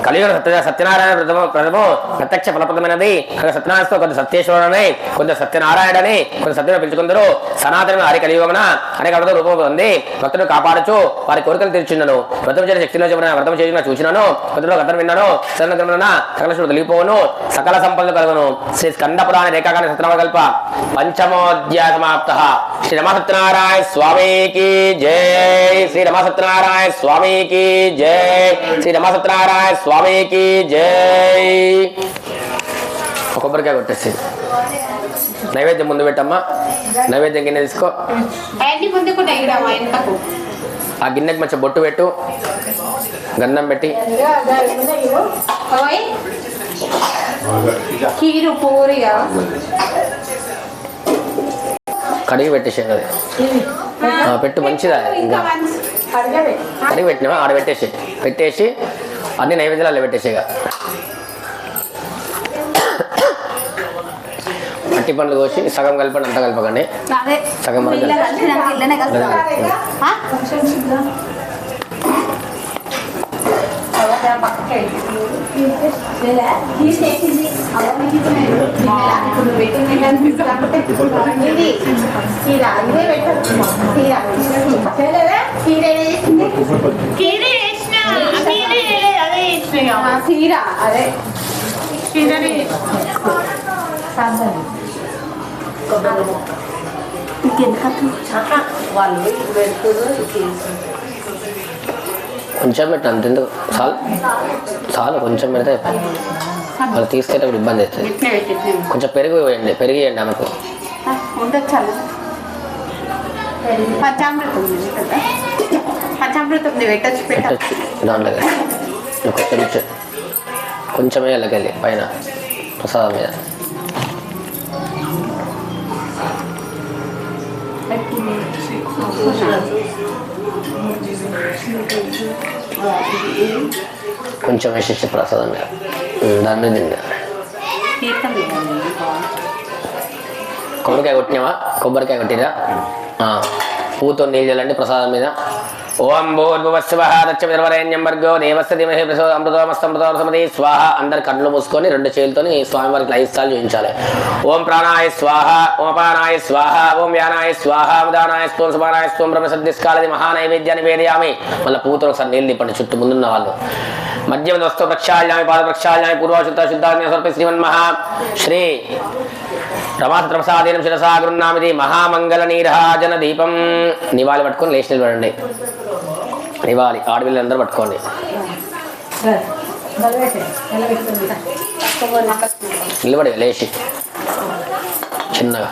Speaker 1: కలియుగ సత్యనారాయణ వ్రతము ప్రత్యక్ష ఫలప్రదమైనది. సత్యనారాయణతో కొంత సత్యేశ్వరుడని, కొంత సత్యనారాయణని, కొంత సత్యను పిలుచుకుందరు. సనాతన హరి కలియుగమున అనేక వ్రతం రూపం పొంది భక్తులు కాపాడుచు వారి కోరికలు తీర్చున్నను. వ్రతం చేసిన శక్తిలో చెప్పిన వ్రతం చేసిన చూసినాను. భక్తులు కథను విన్నాను. సకల సకలశుడు తెలిగిపోవును, సకల సంపదలు కలుగును. శ్రీ స్కంద పురాణ రేఖాకాండ సత్యనామకల్ప పంచమోధ్యాయ సమాప్త. శ్రీ రమసత్యనారాయణ స్వామికి జై. శ్రీ రమసత్యనారాయణ స్వామికి జై. శ్రీ రమసత్యనారాయణ స్వామికి జై. కొబ్బరికాయ కొట్టేసి నైవేద్యం ముందు పెట్టమ్మా. నైవేద్యం గిన్నె తీసుకో. ఆ గిన్నెకి మంచిగా బొట్టు పెట్టు, గంధం పెట్టి కడిగి పెట్టేసాను. అది పెట్టు మంచిదా. ఇంకా కడిగి పెట్టినావా? ఆడ పెట్టేసి అన్ని నైవేద్యాలు అలా పెట్టేసేగా. అట్టి పండ్లు కోసి సగం కలిపండి, అంతా కలపకండి. సగం వరకు కొంచెం పెట్టు, అంతెందుకు చాలు కొంచెం పెడితే వాళ్ళు తీసుకెళ్ళేటప్పుడు ఇబ్బంది అవుతుంది. కొంచెం పెరుగు వేయండి, పెరిగి వేయండి ఆమెకు. పెట్టచ్చు దాంట్లో కొంచెమే వెళ్ళకెళ్ళి పైన ప్రసాదం మీద. కొంచెం వేసేసి ప్రసాదం మీద దాని మీద తిండి. కొబ్బరికాయ కొట్టినావా? కొబ్బరికాయ కొట్టిరా? పూతో నీళ్ళు చల్లండి ప్రసాదం మీద. ఓం భూర్భువస్సువః తత్సవితుర్వరేణ్యం భర్గో దేవస్య ధీమహి అమృతోమస్తమృతోమృతమతి స్వాహ. అందరు కళ్ళు మూసుకొని రెండు చేతులతో స్వామివారికి 5 సార్లు చూపించాలి. ఓం ప్రాణాయ స్వాహ, ఓం అపానాయ స్వాహ, ఓం వ్యానాయ స్వాహ, ఉదానాయ స్వం సుమానాయ స్వం బ్రహ్మసద్దిస్కాలది మహానైవేద్యాన్ని వేదయామి. మళ్ళీ పూతో ఒకసారి నీళ్ళు తిప్పండి చుట్టూ ముందున్న వాళ్ళు. మధ్యం వస్తు ప్రక్షాళయామి, పాద ప్రక్షాళయామి, పూర్వశుద్ధ శుద్ధాగ్ని సమర్పి శ్రీమన్మహా శ్రీ రమాసత్రప్రసాదేనం శిరసా గృహ్ణామిది మహామంగళ నీరాజన దీపం. నివాళి పట్టుకొని లేచి నిలబడండి. నివాళి ఆడపిల్లలందరూ పట్టుకోండి. నిలబడి లేచి చిన్నగా.